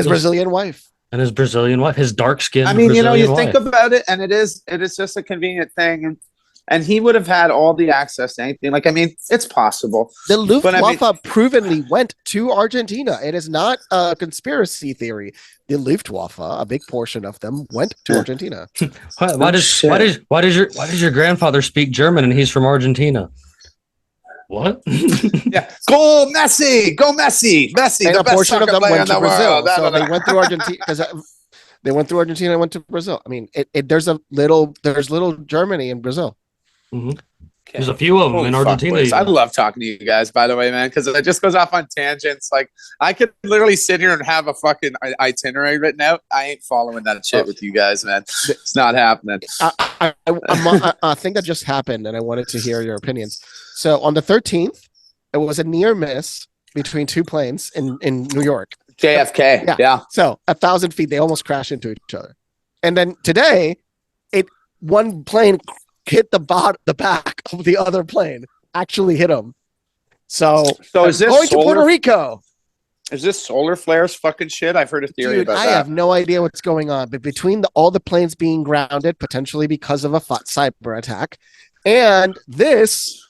Brazilian wife. And his Brazilian wife, his dark skin. I mean, Brazilian you wife. think about it, and it is just a convenient thing, and he would have had all the access to anything. Like, I mean, it's possible. The Luftwaffe provenly went to Argentina. It is not a conspiracy theory. The Luftwaffe, a big portion of them, went to Argentina. Why does your grandfather speak German and he's from Argentina? What? Yeah, go Messi, Messi. And the a portion of them went to Brazil. World. So they went through Argentina because they went through Argentina and went to Brazil. I mean, there's little Germany in Brazil. Mm-hmm. Okay. There's a few of them in Argentina. I love talking to you guys, by the way, man, because it just goes off on tangents. Like, I could literally sit here and have a fucking itinerary written out. I ain't following that shit with you guys, man. It's not happening. A thing that just happened, and I wanted to hear your opinions. So on the 13th, it was a near miss between two planes in New York. JFK. Yeah. So 1,000 feet, they almost crashed into each other. And then today, one plane hit the back of the other plane, actually hit him. So is this going to Puerto Rico? Is this solar flares fucking shit? I've heard a theory about that. I have no idea what's going on, but between all the planes being grounded, potentially because of a cyber attack, and this,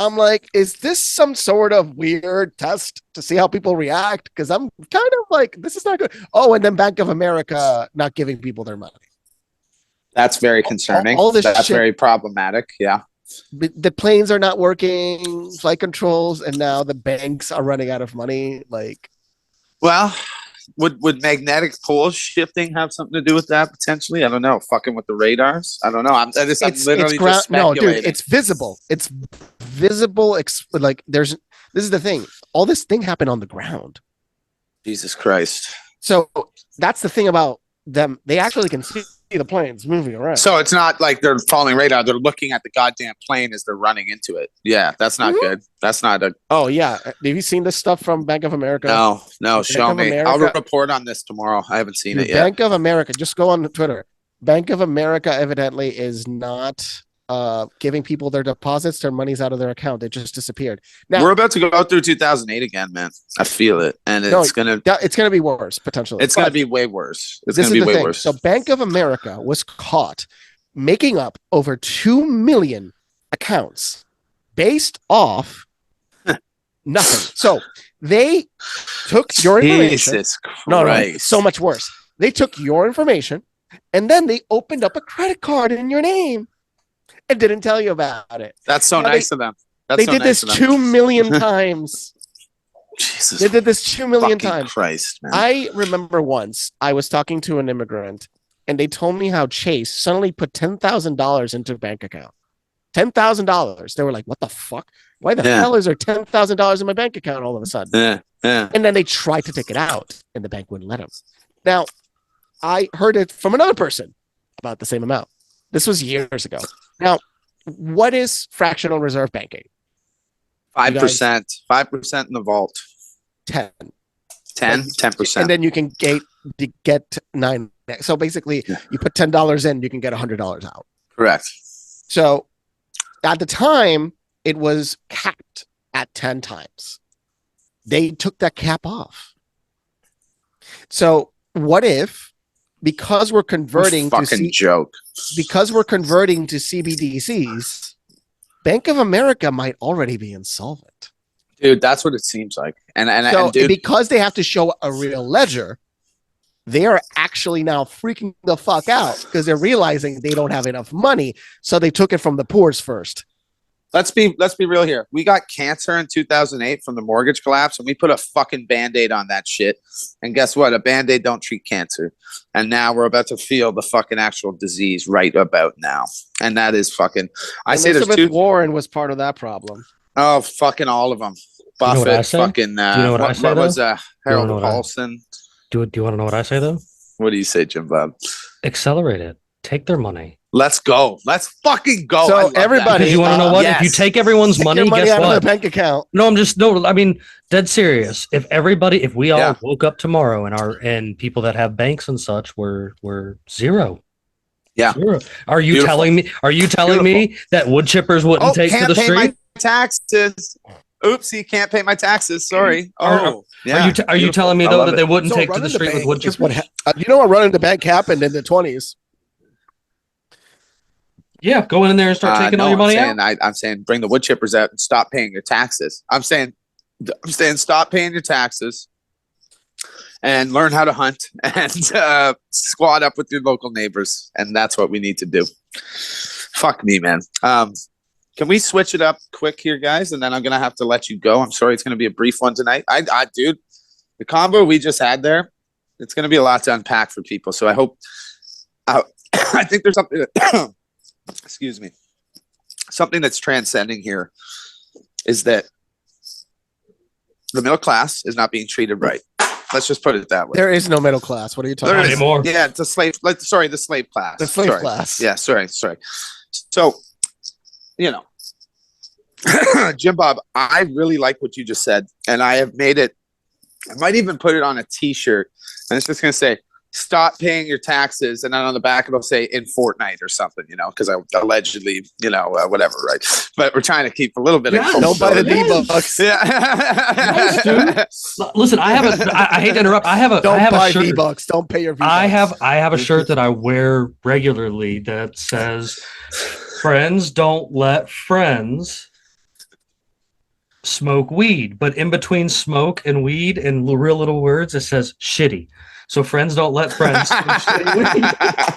I'm like, is this some sort of weird test to see how people react? Because I'm kind of like, this is not good. Oh, and then Bank of America not giving people their money. That's very concerning. That's very problematic. Yeah. The planes are not working, flight controls, and now the banks are running out of money. Like, well, would magnetic pole shifting have something to do with that potentially? I don't know. Fucking with the radars. I don't know. I'm literally just speculating. No, dude, it's visible. It's visible. Like, this is the thing. All this thing happened on the ground. Jesus Christ. So that's the thing about them. They actually can see the planes moving around. So it's not like they're following radar. They're looking at the goddamn plane as they're running into it. Yeah, that's not good. That's not a... Oh, yeah. Have you seen this stuff from Bank of America? No, show me. I'll report on this tomorrow. I haven't seen it yet. Bank of America, just go on Twitter. Bank of America evidently is not giving people their deposits. Their money's out of their account. It just disappeared. Now, we're about to go through 2008 again, man. I feel it. And it's gonna be worse, potentially. It's gonna be way worse. It's gonna be way worse. So Bank of America was caught making up over 2 million accounts based off Nothing. So they took your information. Jesus No, Christ. so much worse. They took your information and then they opened up a credit card in your name and didn't tell you about it. That's so Now nice of them. That's They so did nice this of them. 2 million times. Jesus They did this 2 million fucking times. Christ, man. I remember once I was talking to an immigrant and they told me how Chase suddenly put $10,000 into a bank account. $10,000. They were like, what the fuck? Why the Yeah. hell is there $10,000 in my bank account all of a sudden? Yeah. And then they tried to take it out and the bank wouldn't let them. Now, I heard it from another person about the same amount. This was years ago. Now, what is fractional reserve banking? 5%. 5% in the vault. 10. 10%. And then you can get 9. So basically, you put $10 in, you can get $100 out. Correct. So at the time, it was capped at 10 times. They took that cap off. So what if, because we're converting fucking joke. because we're converting to CBDCs, Bank of America might already be insolvent. Dude, that's what it seems like. And So dude, because they have to show a real ledger, they are actually now freaking the fuck out because they're realizing they don't have enough money. So they took it from the poor's first. let's be real here. We got cancer in 2008 from the mortgage collapse, and we put a fucking Band-Aid on that shit. And guess what? A Band-Aid don't treat cancer. And now we're about to feel the fucking actual disease right about now. And that is fucking. I say there's Elizabeth two. Warren was part of that problem. Oh, fucking all of them. know what I Buffett, say? fucking. Do you know what I say, what was though? Harold know what I- Paulson? Do you want to know what I say though? What do you say, Jim Bob? Accelerate it. Take their money. Let's go. Let's fucking go. So I love that. everybody- Because you want to know what? yes. If you take everyone's Take money, your money guess out of what? the bank account. No, I mean, dead serious. If we all Yeah. woke up tomorrow and people that have banks and such were zero. Yeah. Zero. Are you Beautiful. telling me that wood chippers wouldn't take to can't the pay street? my taxes. Oopsie, can't pay my taxes. Sorry. Oh, yeah. Are you telling me I though love that it. they wouldn't So take to running the street with bank wood is what chippers? you know what running the bank happened in the 20s. Yeah, go in there and start taking all your money out. I'm saying bring the wood chippers out and stop paying your taxes. I'm saying stop paying your taxes and learn how to hunt and squat up with your local neighbors. And that's what we need to do. Fuck me, man. Can we switch it up quick here, guys? And then I'm gonna have to let you go. I'm sorry, it's gonna be a brief one tonight. Dude, the combo we just had there, it's gonna be a lot to unpack for people. So I hope. I think there's something. Excuse me. Something that's transcending here is that the middle class is not being treated right. Let's just put it that way. There is no middle class. What are you talking There about? is. Anymore. Yeah, it's the slave class. The slave Sorry. class. Yeah, sorry. So, Jim Bob, I really like what you just said, and I have made it. I might even put it on a T-shirt, and it's just going to say, "Stop paying your taxes," and then on the back it'll say "in Fortnite" or something, because I allegedly, whatever, right? But we're trying to keep a little bit Yes. of Don't buy the Yes. V-Bucks. Yeah. Yes, dude. Listen, I hate to interrupt. I have a Don't shirt. buy V-Bucks. Don't pay your V-Bucks. I have a shirt that I wear regularly that says, "Friends don't let friends smoke weed," but in between smoke and weed in real little words it says "shitty." So friends don't let friends smoke shitty weed.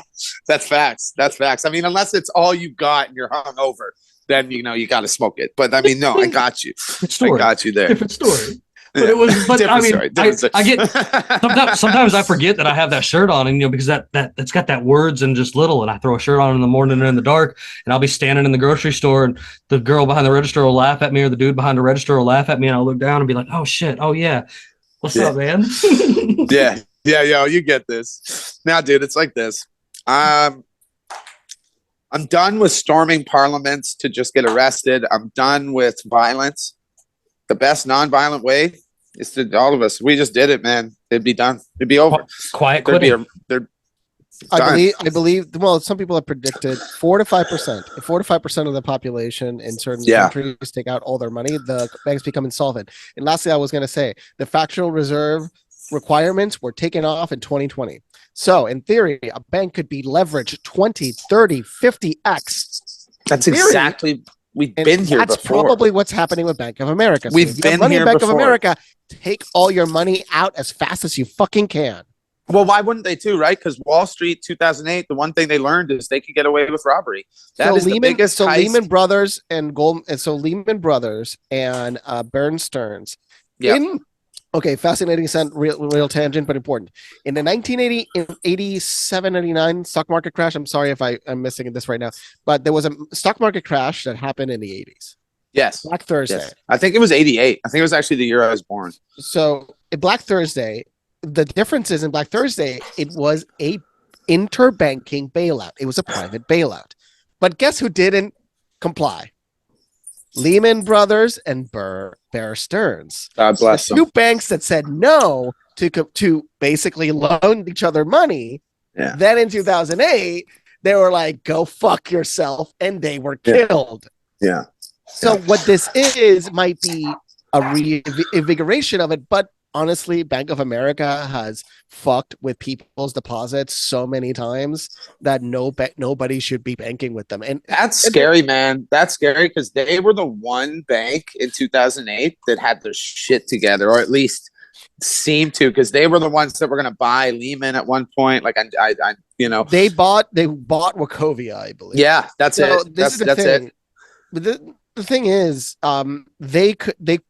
That's facts. I mean, unless it's all you got and you're hungover, then you got to smoke it. But I mean, no, I got you. Different story. I got you there. Different story. But Yeah. it was. But Different I mean, story, different story. I get sometimes I forget that I have that shirt on, and because that it's got that words and just little, and I throw a shirt on in the morning and in the dark, and I'll be standing in the grocery store, and the girl behind the register will laugh at me, or the dude behind the register will laugh at me, and I'll look down and be like, "Oh shit, oh yeah, what's Yeah. up, man?" Yeah, yo, you get this. Now, dude, it's like this. I'm done with storming parliaments to just get arrested. I'm done with violence. The best nonviolent way is to all of us. We just did it, man. It'd be done. It'd be over. Quiet There'd be quitting. I believe. Well, some people have predicted 4 to 5%. If 4 to 5% of the population in certain countries take out all their money, the banks become insolvent. And lastly, I was going to say the fractional reserve requirements were taken off in 2020. So, in theory, a bank could be leveraged 20, 30, 50x. That's In theory, exactly we've And been here that's before. probably what's happening with Bank of America. So We've if you have been money in here Bank of before. America, take all your money out as fast as you fucking can. Well, why wouldn't they too, right? Because Wall Street 2008, the one thing they learned is they could get away with robbery. That is the biggest heist. Lehman Brothers and Lehman Brothers and Bear Stearns. Yeah. Okay, fascinating, real tangent, but important. In the 1987, 89 stock market crash, I'm sorry if I'm missing this right now, but there was a stock market crash that happened in the 80s. Yes. Black Thursday. Yes. I think it was 88. I think it was actually the year I was born. So Black Thursday, the difference is in Black Thursday, it was a interbanking bailout. It was a private bailout. But guess who didn't comply? Lehman Brothers and Bear Stearns. God bless the them. two banks that said no to basically loan each other money. Yeah. Then in 2008, they were like, go fuck yourself. And they were killed. Yeah. So what this is might be a reinvigoration of it. But honestly, Bank of America has fucked with people's deposits so many times that nobody should be banking with them. And that's scary, man. That's scary because they were the one bank in 2008 that had their shit together, or at least seemed to, because they were the ones that were going to buy Lehman at one point. Like I they bought Wachovia, I believe. Yeah, that's it. That's it. But the thing is, they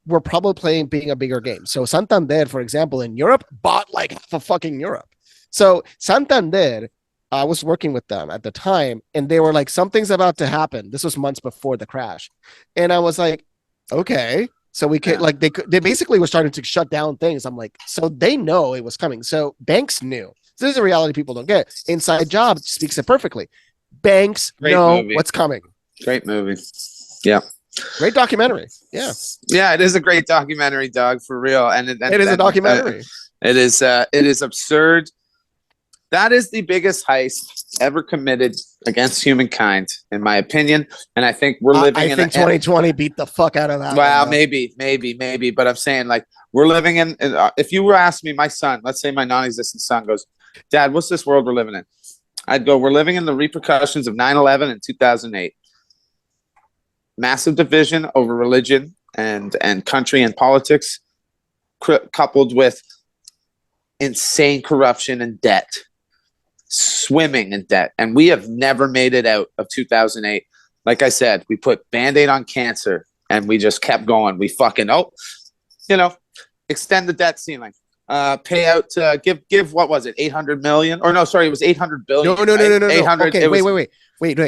were probably being a bigger game. So Santander, for example, in Europe, bought like half of fucking Europe. So Santander, I was working with them at the time, and they were like, something's about to happen. This was months before the crash, and I was like, okay. So we could they basically were starting to shut down things. I'm like, so they know it was coming. So banks knew. So this is a reality people don't get. Inside Job speaks it perfectly. Banks know what's coming. Great movie. Yeah. Great documentary. Yeah. Yeah, it is a great documentary, dog, for real. And it is a documentary. It is absurd. That is the biggest heist ever committed against humankind, in my opinion. And I think we're living I think 2020 beat the fuck out of that. Well, maybe. But I'm saying, like, we're living in if you were asking me, my son, let's say my non-existent son goes, Dad, what's this world we're living in? I'd go, we're living in the repercussions of 9/11 and 2008. Massive division over religion and country and politics, coupled with insane corruption and debt, swimming in debt. And we have never made it out of 2008. Like I said, we put Band-Aid on cancer and we just kept going. We fucking, extend the debt ceiling. Pay out, give what was it, 800 million? Or no, sorry, it was 800 billion. No. 800. Okay, wait.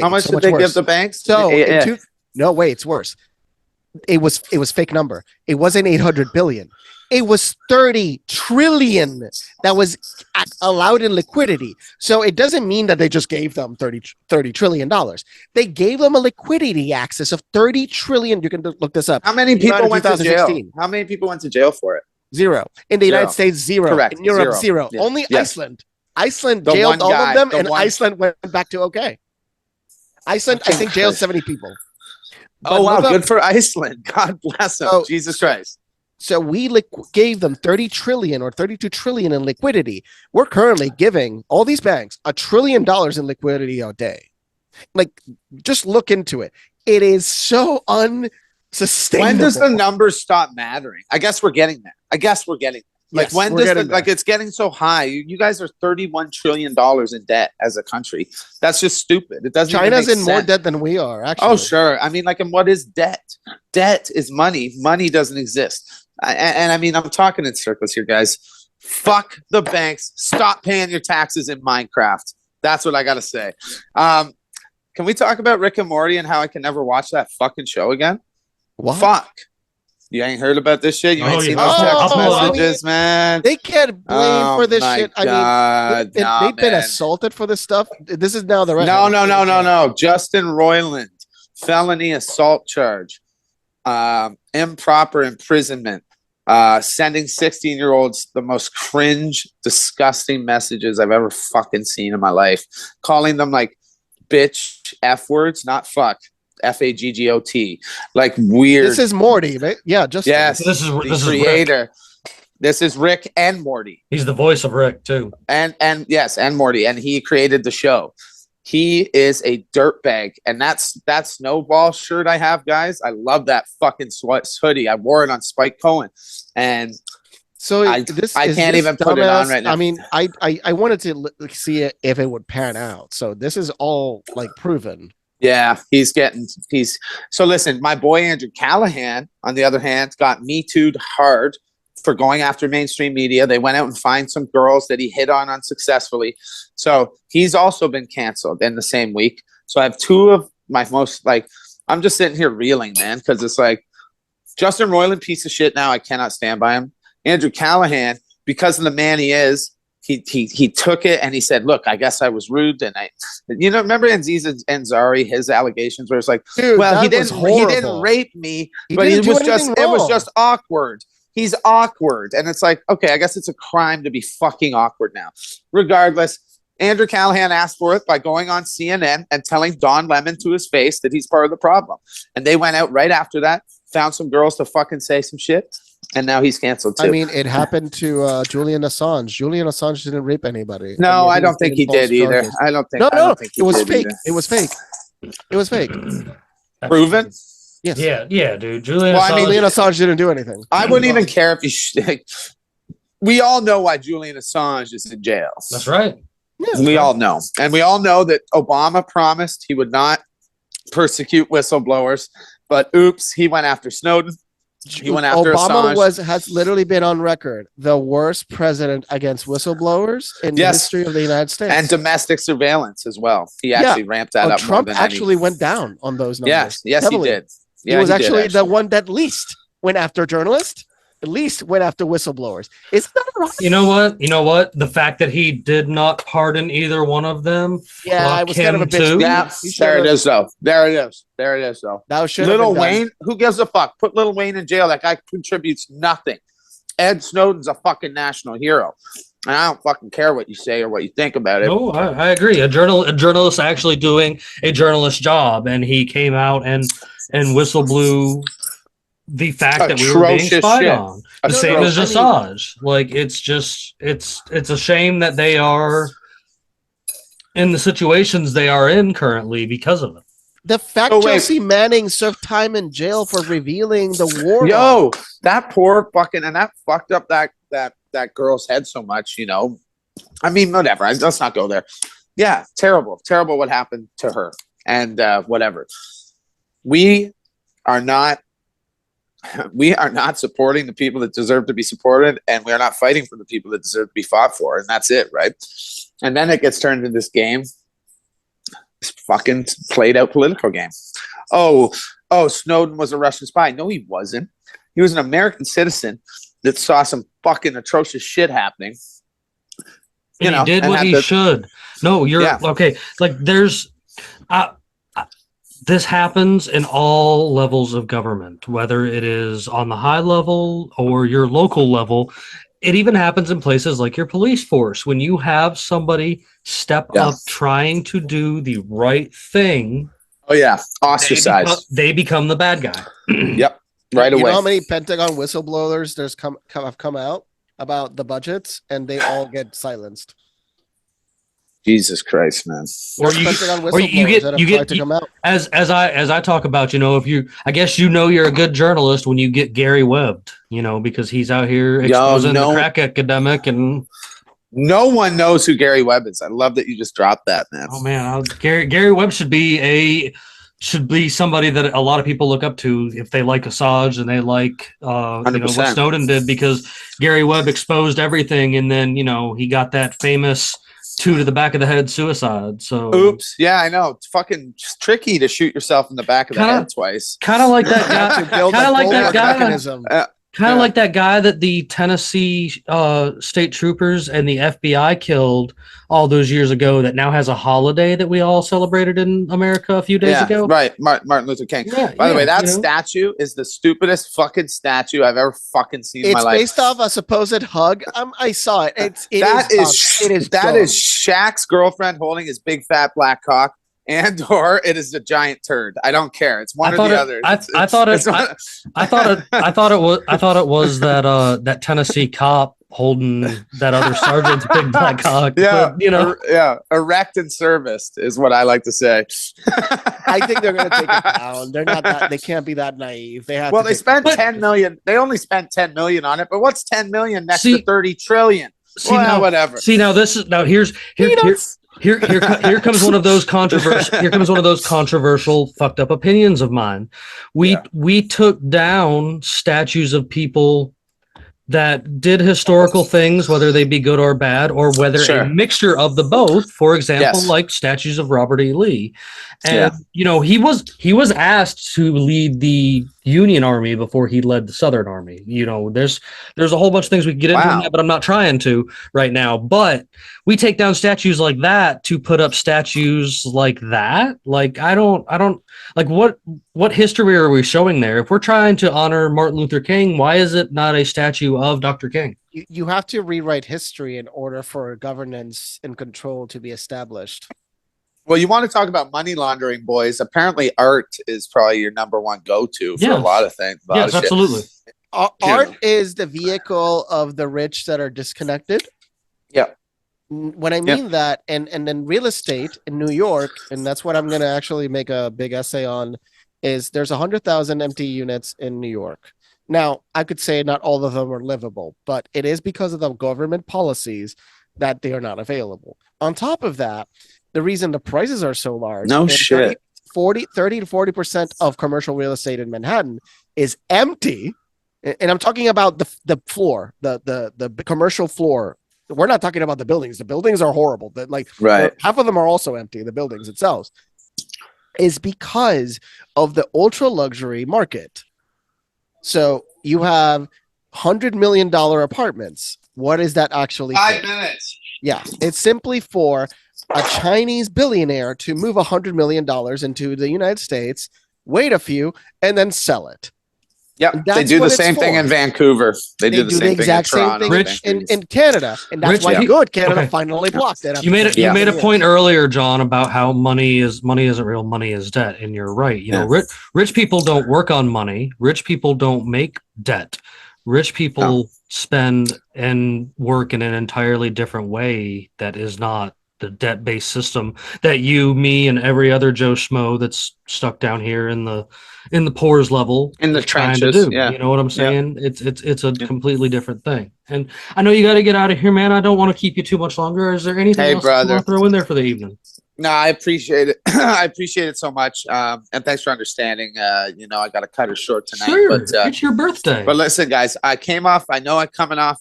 How much did they give the banks? So, no, wait, it's worse. It was fake number. It wasn't 800 billion. It was 30 trillion that was allowed in liquidity. So it doesn't mean that they just gave them 30 trillion dollars. They gave them a liquidity access of 30 trillion. You can look this up. How many people went to jail? How many people went to jail for it? Zero. In the United States, zero. Correct. In Europe, zero. Yeah. Only Yes. Iceland. Iceland jailed all of them, and Iceland went back to okay. Iceland, I think, jailed 70 people. Oh, wow. Good for Iceland. God bless them. So, Jesus Christ. So we gave them 30 trillion or 32 trillion in liquidity. We're currently giving all these banks $1 trillion in liquidity a day. Like, just look into it. It is so unsustainable. When does the numbers stop mattering? I guess we're getting there. Like, Yes, when does it's getting so high? You guys are $31 trillion in debt as a country. That's just stupid. It doesn't. China's even in make more sense. debt than we are, actually. Oh, sure. I mean, like, and what is debt? Debt is money. Money doesn't exist. And I mean, I'm talking in circles here, guys. Fuck the banks. Stop paying your taxes in Minecraft. That's what I got to say. Can we talk about Rick and Morty and how I can never watch that fucking show again? What? Fuck. You ain't heard about this shit? You ain't seen yeah. those text Oh, messages, man? They can't blame for this shit. I mean, they've been man. assaulted for this stuff. This is now the rest. No. Justin Roiland, felony assault charge, improper imprisonment, sending 16-year-olds the most cringe, disgusting messages I've ever fucking seen in my life, calling them like bitch, F words, not fuck. FAGGOT, like weird. This is Morty, right? Yeah, just This is creator. Rick. This is Rick and Morty. He's the voice of Rick too. And yes, and Morty, and he created the show. He is a dirtbag, and that Snowball shirt I have, guys. I love that fucking hoodie. I wore it on Spike Cohen, and So I can't even put it on right now. I mean, I wanted to see it if it would pan out. So this is all like proven. Yeah, so listen, my boy Andrew Callahan, on the other hand, got Me Too'd hard for going after mainstream media. They went out and found some girls that he hit on unsuccessfully. So he's also been canceled in the same week. So I have two of my most I'm just sitting here reeling, man, because it's like Justin Roiland, piece of shit now. I cannot stand by him. Andrew Callahan, because of the man he is, he took it and he said, look, I guess I was rude. And remember Aziz Ansari, his allegations where it's like, Dude, well, he was didn't rape me, He but didn't do it anything was wrong. just awkward. He's awkward. And it's like, okay, I guess it's a crime to be fucking awkward now. Regardless, Andrew Callahan asked for it by going on CNN and telling Don Lemon to his face that he's part of the problem. And they went out right after that, found some girls to fucking say some shit. And now he's canceled too. I mean, it happened to Julian Assange. Julian Assange didn't rape anybody. No, I don't think he did either. I don't think. It was fake. It was fake. It was fake. Proven. Yes. Yeah, dude. Julian Well, I Assange. mean, Julian Assange didn't do anything. I wouldn't even care if he. We all know why Julian Assange is in jail. That's right. Yeah, We all know, and we all know that Obama promised he would not persecute whistleblowers, but oops, he went after Snowden. He went after Obama Assange. has literally been on record the worst president against whistleblowers in the history of the United States, and domestic surveillance as well. He actually ramped that up. Trump more than actually went down on those numbers. Yes, heavily. he did. He was actually the one that least went after journalists, at least went after whistleblowers. It's not right. You know what? The fact that he did not pardon either one of them. Yeah, it was kind of a bitch. too. Yeah, there it is though. There it is though. That should Little Wayne, who gives a fuck? Put Little Wayne in jail. That guy contributes nothing. Ed Snowden's a fucking national hero. And I don't fucking care what you say or what you think about it. No, I agree. A journalist actually doing a journalist job, and he came out and whistle blew the fact that we were being Atrocious spied shit. on. The same as Assange. It's a shame that they are in the situations they are in currently because of it. The fact Chelsea Manning served time in jail for revealing the war. Yo, that poor fucking, and that fucked up that girl's head so much, I mean, whatever. Let's not go there. Yeah, terrible what happened to her, and whatever. We are not supporting the people that deserve to be supported, and we are not fighting for the people that deserve to be fought for, and that's it, right? And then it gets turned into this game, this fucking played out political game. Oh, Snowden was a Russian spy. No, he wasn't. He was an American citizen that saw some fucking atrocious shit happening. And he did what he should. No, you're okay. Like there's, this happens in all levels of government, whether it is on the high level or your local level. It even happens in places like your police force. When you have somebody step up trying to do the right thing. Oh, yeah. Ostracized. They become the bad guy. Yep. Right away. You know how many Pentagon whistleblowers have come out about the budgets, and they all get silenced. Jesus Christ, man! Or you get to come out. As I talk about, I guess you're a good journalist when you get Gary webbed, because he's out here exposing the crack epidemic, and no one knows who Gary Webb is. I love that you just dropped that, man. Oh man, Gary Webb should be somebody that a lot of people look up to if they like Assange and they like what Snowden did, because Gary Webb exposed everything, and then he got that famous 2 to the back of the head suicide. So oops. Yeah, I know. It's fucking tricky to shoot yourself in the back of the head twice. Kind of like that guy. Kind of like that guy that the Tennessee state troopers and the FBI killed all those years ago, that now has a holiday that we all celebrated in America a few days ago. Right. Martin Luther King. By the way, that statue is the stupidest fucking statue I've ever fucking seen in my life. It's based off a supposed hug. I saw it. That is Shaq's girlfriend holding his big fat black cock. Or it is a giant turd. I don't care. It's one or the other. I thought it was that Tennessee cop holding that other sergeant's big black cock. Yeah, But, erect and serviced is what I like to say. I think they're going to take it down. They're not that. They can't be that naive. They have. Well, to they take spent it down. 10 million. They only spent 10 million on it, but what's 10 million next See- to 30 trillion? See Well, now, whatever. See now, here comes one of those controversial. Here comes one of those controversial, fucked up opinions of mine. We took down statues of people that did historical things, whether they be good or bad, or whether Sure. a mixture of the both. For example, Yes. like statues of Robert E. Lee, and Yeah. you know he was asked to lead the Union Army before he led the Southern Army. You know, there's a whole bunch of things we can get into, Wow. in that, but I'm not trying to right now. But we take down statues like that to put up statues like that. Like I don't like what history are we showing there? If we're trying to honor Martin Luther King, why is it not a statue of Dr. King? You have to rewrite history in order for governance and control to be established. Well, you want to talk about money laundering, boys. Apparently, art is probably your number one go-to for a Yes. lot of things. a lot Yes, of shit. absolutely. Art is the vehicle of the rich that are disconnected. Yeah. When I mean that, and then real estate in New York, and that's what I'm going to actually make a big essay on, is there's 100,000 empty units in New York. Now, I could say not all of them are livable, but it is because of the government policies that they are not available. On top of that, the reason the prices are so large, No and shit. 30 to 40% of commercial real estate in Manhattan is empty. And I'm talking about the floor, the commercial floor. We're not talking about the buildings. The buildings are horrible. Right. Half of them are also empty. The buildings itself is because of the ultra luxury market. So you have $100 million apartments. What is that actually? 5 minutes. Yeah, it's simply for a Chinese billionaire to move $100 million into the United States, wait a few, and then sell it. Yep. And They that's do what the it's same thing for. in Vancouver. They do the the same exact thing in same Toronto. thing Rich- in Canada, and that's Rich, why yeah. good Canada Okay. finally blocked it. You made it. Yeah. You made a point earlier, John, about how money isn't real. Money is debt, and you're right. You know, rich people don't work on money. Rich people don't make debt. Rich people spend and work in an entirely different way that is not the debt-based system that you, me, and every other Joe Schmo that's stuck down here in the poor's level In the is trying to trenches, do. yeah. You know what I'm saying? It's a completely different thing. And I know you got to get out of here, man. I don't want to keep you too much longer. Is there anything Hey, else you brother. want to throw in there for the evening? No, I appreciate it. I appreciate it so much. And thanks for understanding. You know, I got to cut it short tonight. Sure, But it's your birthday. But listen, guys, I know I'm coming off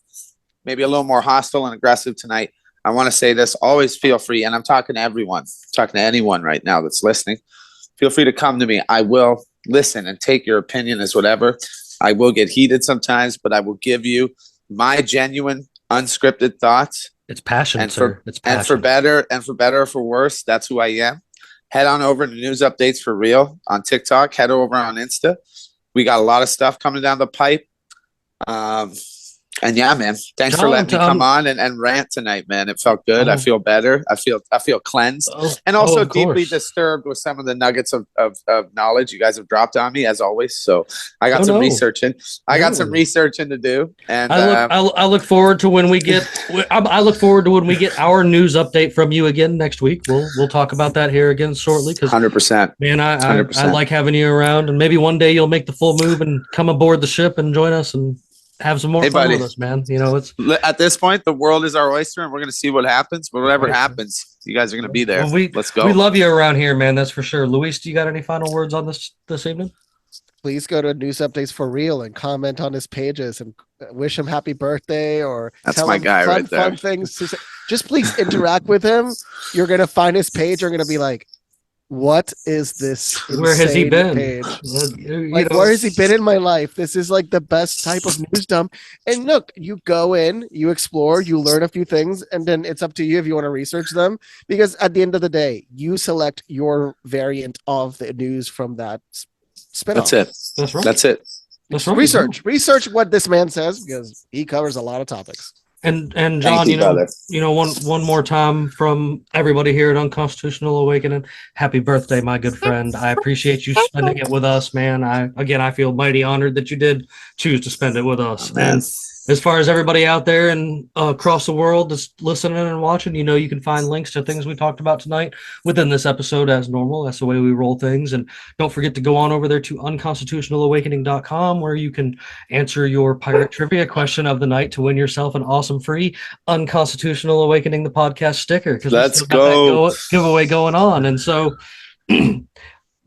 maybe a little more hostile and aggressive tonight. I want to say this, always feel free. And I'm talking to everyone, talking to anyone right now that's listening. Feel free to come to me. I will listen and take your opinion as whatever. I will get heated sometimes, but I will give you my genuine, unscripted thoughts. It's passion, And sir. It's passion. And for better or for worse, that's who I am. Head on over to News Updates for Real on TikTok. Head over on Insta. We got a lot of stuff coming down the pipe. And yeah, man, thanks for letting me come on and rant tonight, man. It felt good. I feel better. I feel cleansed, and also deeply disturbed with some of the nuggets of knowledge you guys have dropped on me, as always. So I got some researching. I got some researching to do, and I look forward to when we get. I look forward to when we get our news update from you again next week. We'll talk about that here again shortly. 100%, man. I like having you around, and maybe one day you'll make the full move and come aboard the ship and join us and have some more fun with us, man. You know, it's at this point, the world is our oyster, and we're going to see what happens. But whatever happens, you guys are going to be there. Well, let's go. We love you around here, man. That's for sure. Luis, do you got any final words on this evening? Please go to News Updates for Real and comment on his pages and wish him happy birthday or that's tell my him guy right there. Fun things to say. Just please interact with him. You're going to find his page. You're going to be like, what is this? Where has he been? Page? Where has he been in my life? This is like the best type of news dump. And look, you go in, you explore, you learn a few things, and then it's up to you if you want to research them. Because at the end of the day, you select your variant of the news from that spin-off. That's it. That's right. That's it. That's right. Research what this man says because he covers a lot of topics. And John, you know, one more time from everybody here at Unconstitutional Awakening, happy birthday, my good friend. I appreciate you spending it with us, man. I feel mighty honored that you did choose to spend it with us. Oh, and As far as everybody out there and across the world that's listening and watching, you can find links to things we talked about tonight within this episode as normal. That's the way we roll things. And don't forget to go on over there to unconstitutionalawakening.com where you can answer your pirate trivia question of the night to win yourself an awesome free Unconstitutional Awakening the podcast sticker. Because Let's go. Giveaway going on. And so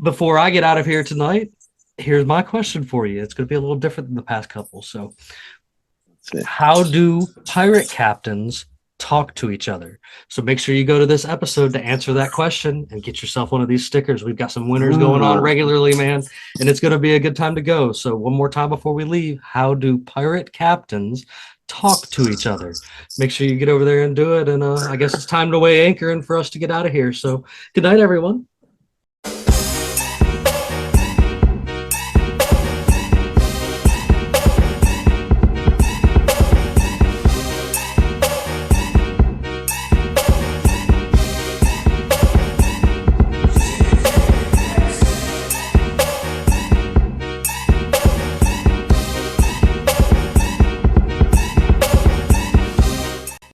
before I get out of here tonight, here's my question for you. It's going to be a little different than the past couple. So how do pirate captains talk to each other? So make sure you go to this episode to answer that question and get yourself one of these stickers. We've got some winners going on regularly, man, and it's going to be a good time to go. So one more time before we leave, how do pirate captains talk to each other? Make sure you get over there and do it. And I guess it's time to weigh anchor and for us to get out of here. So good night, everyone.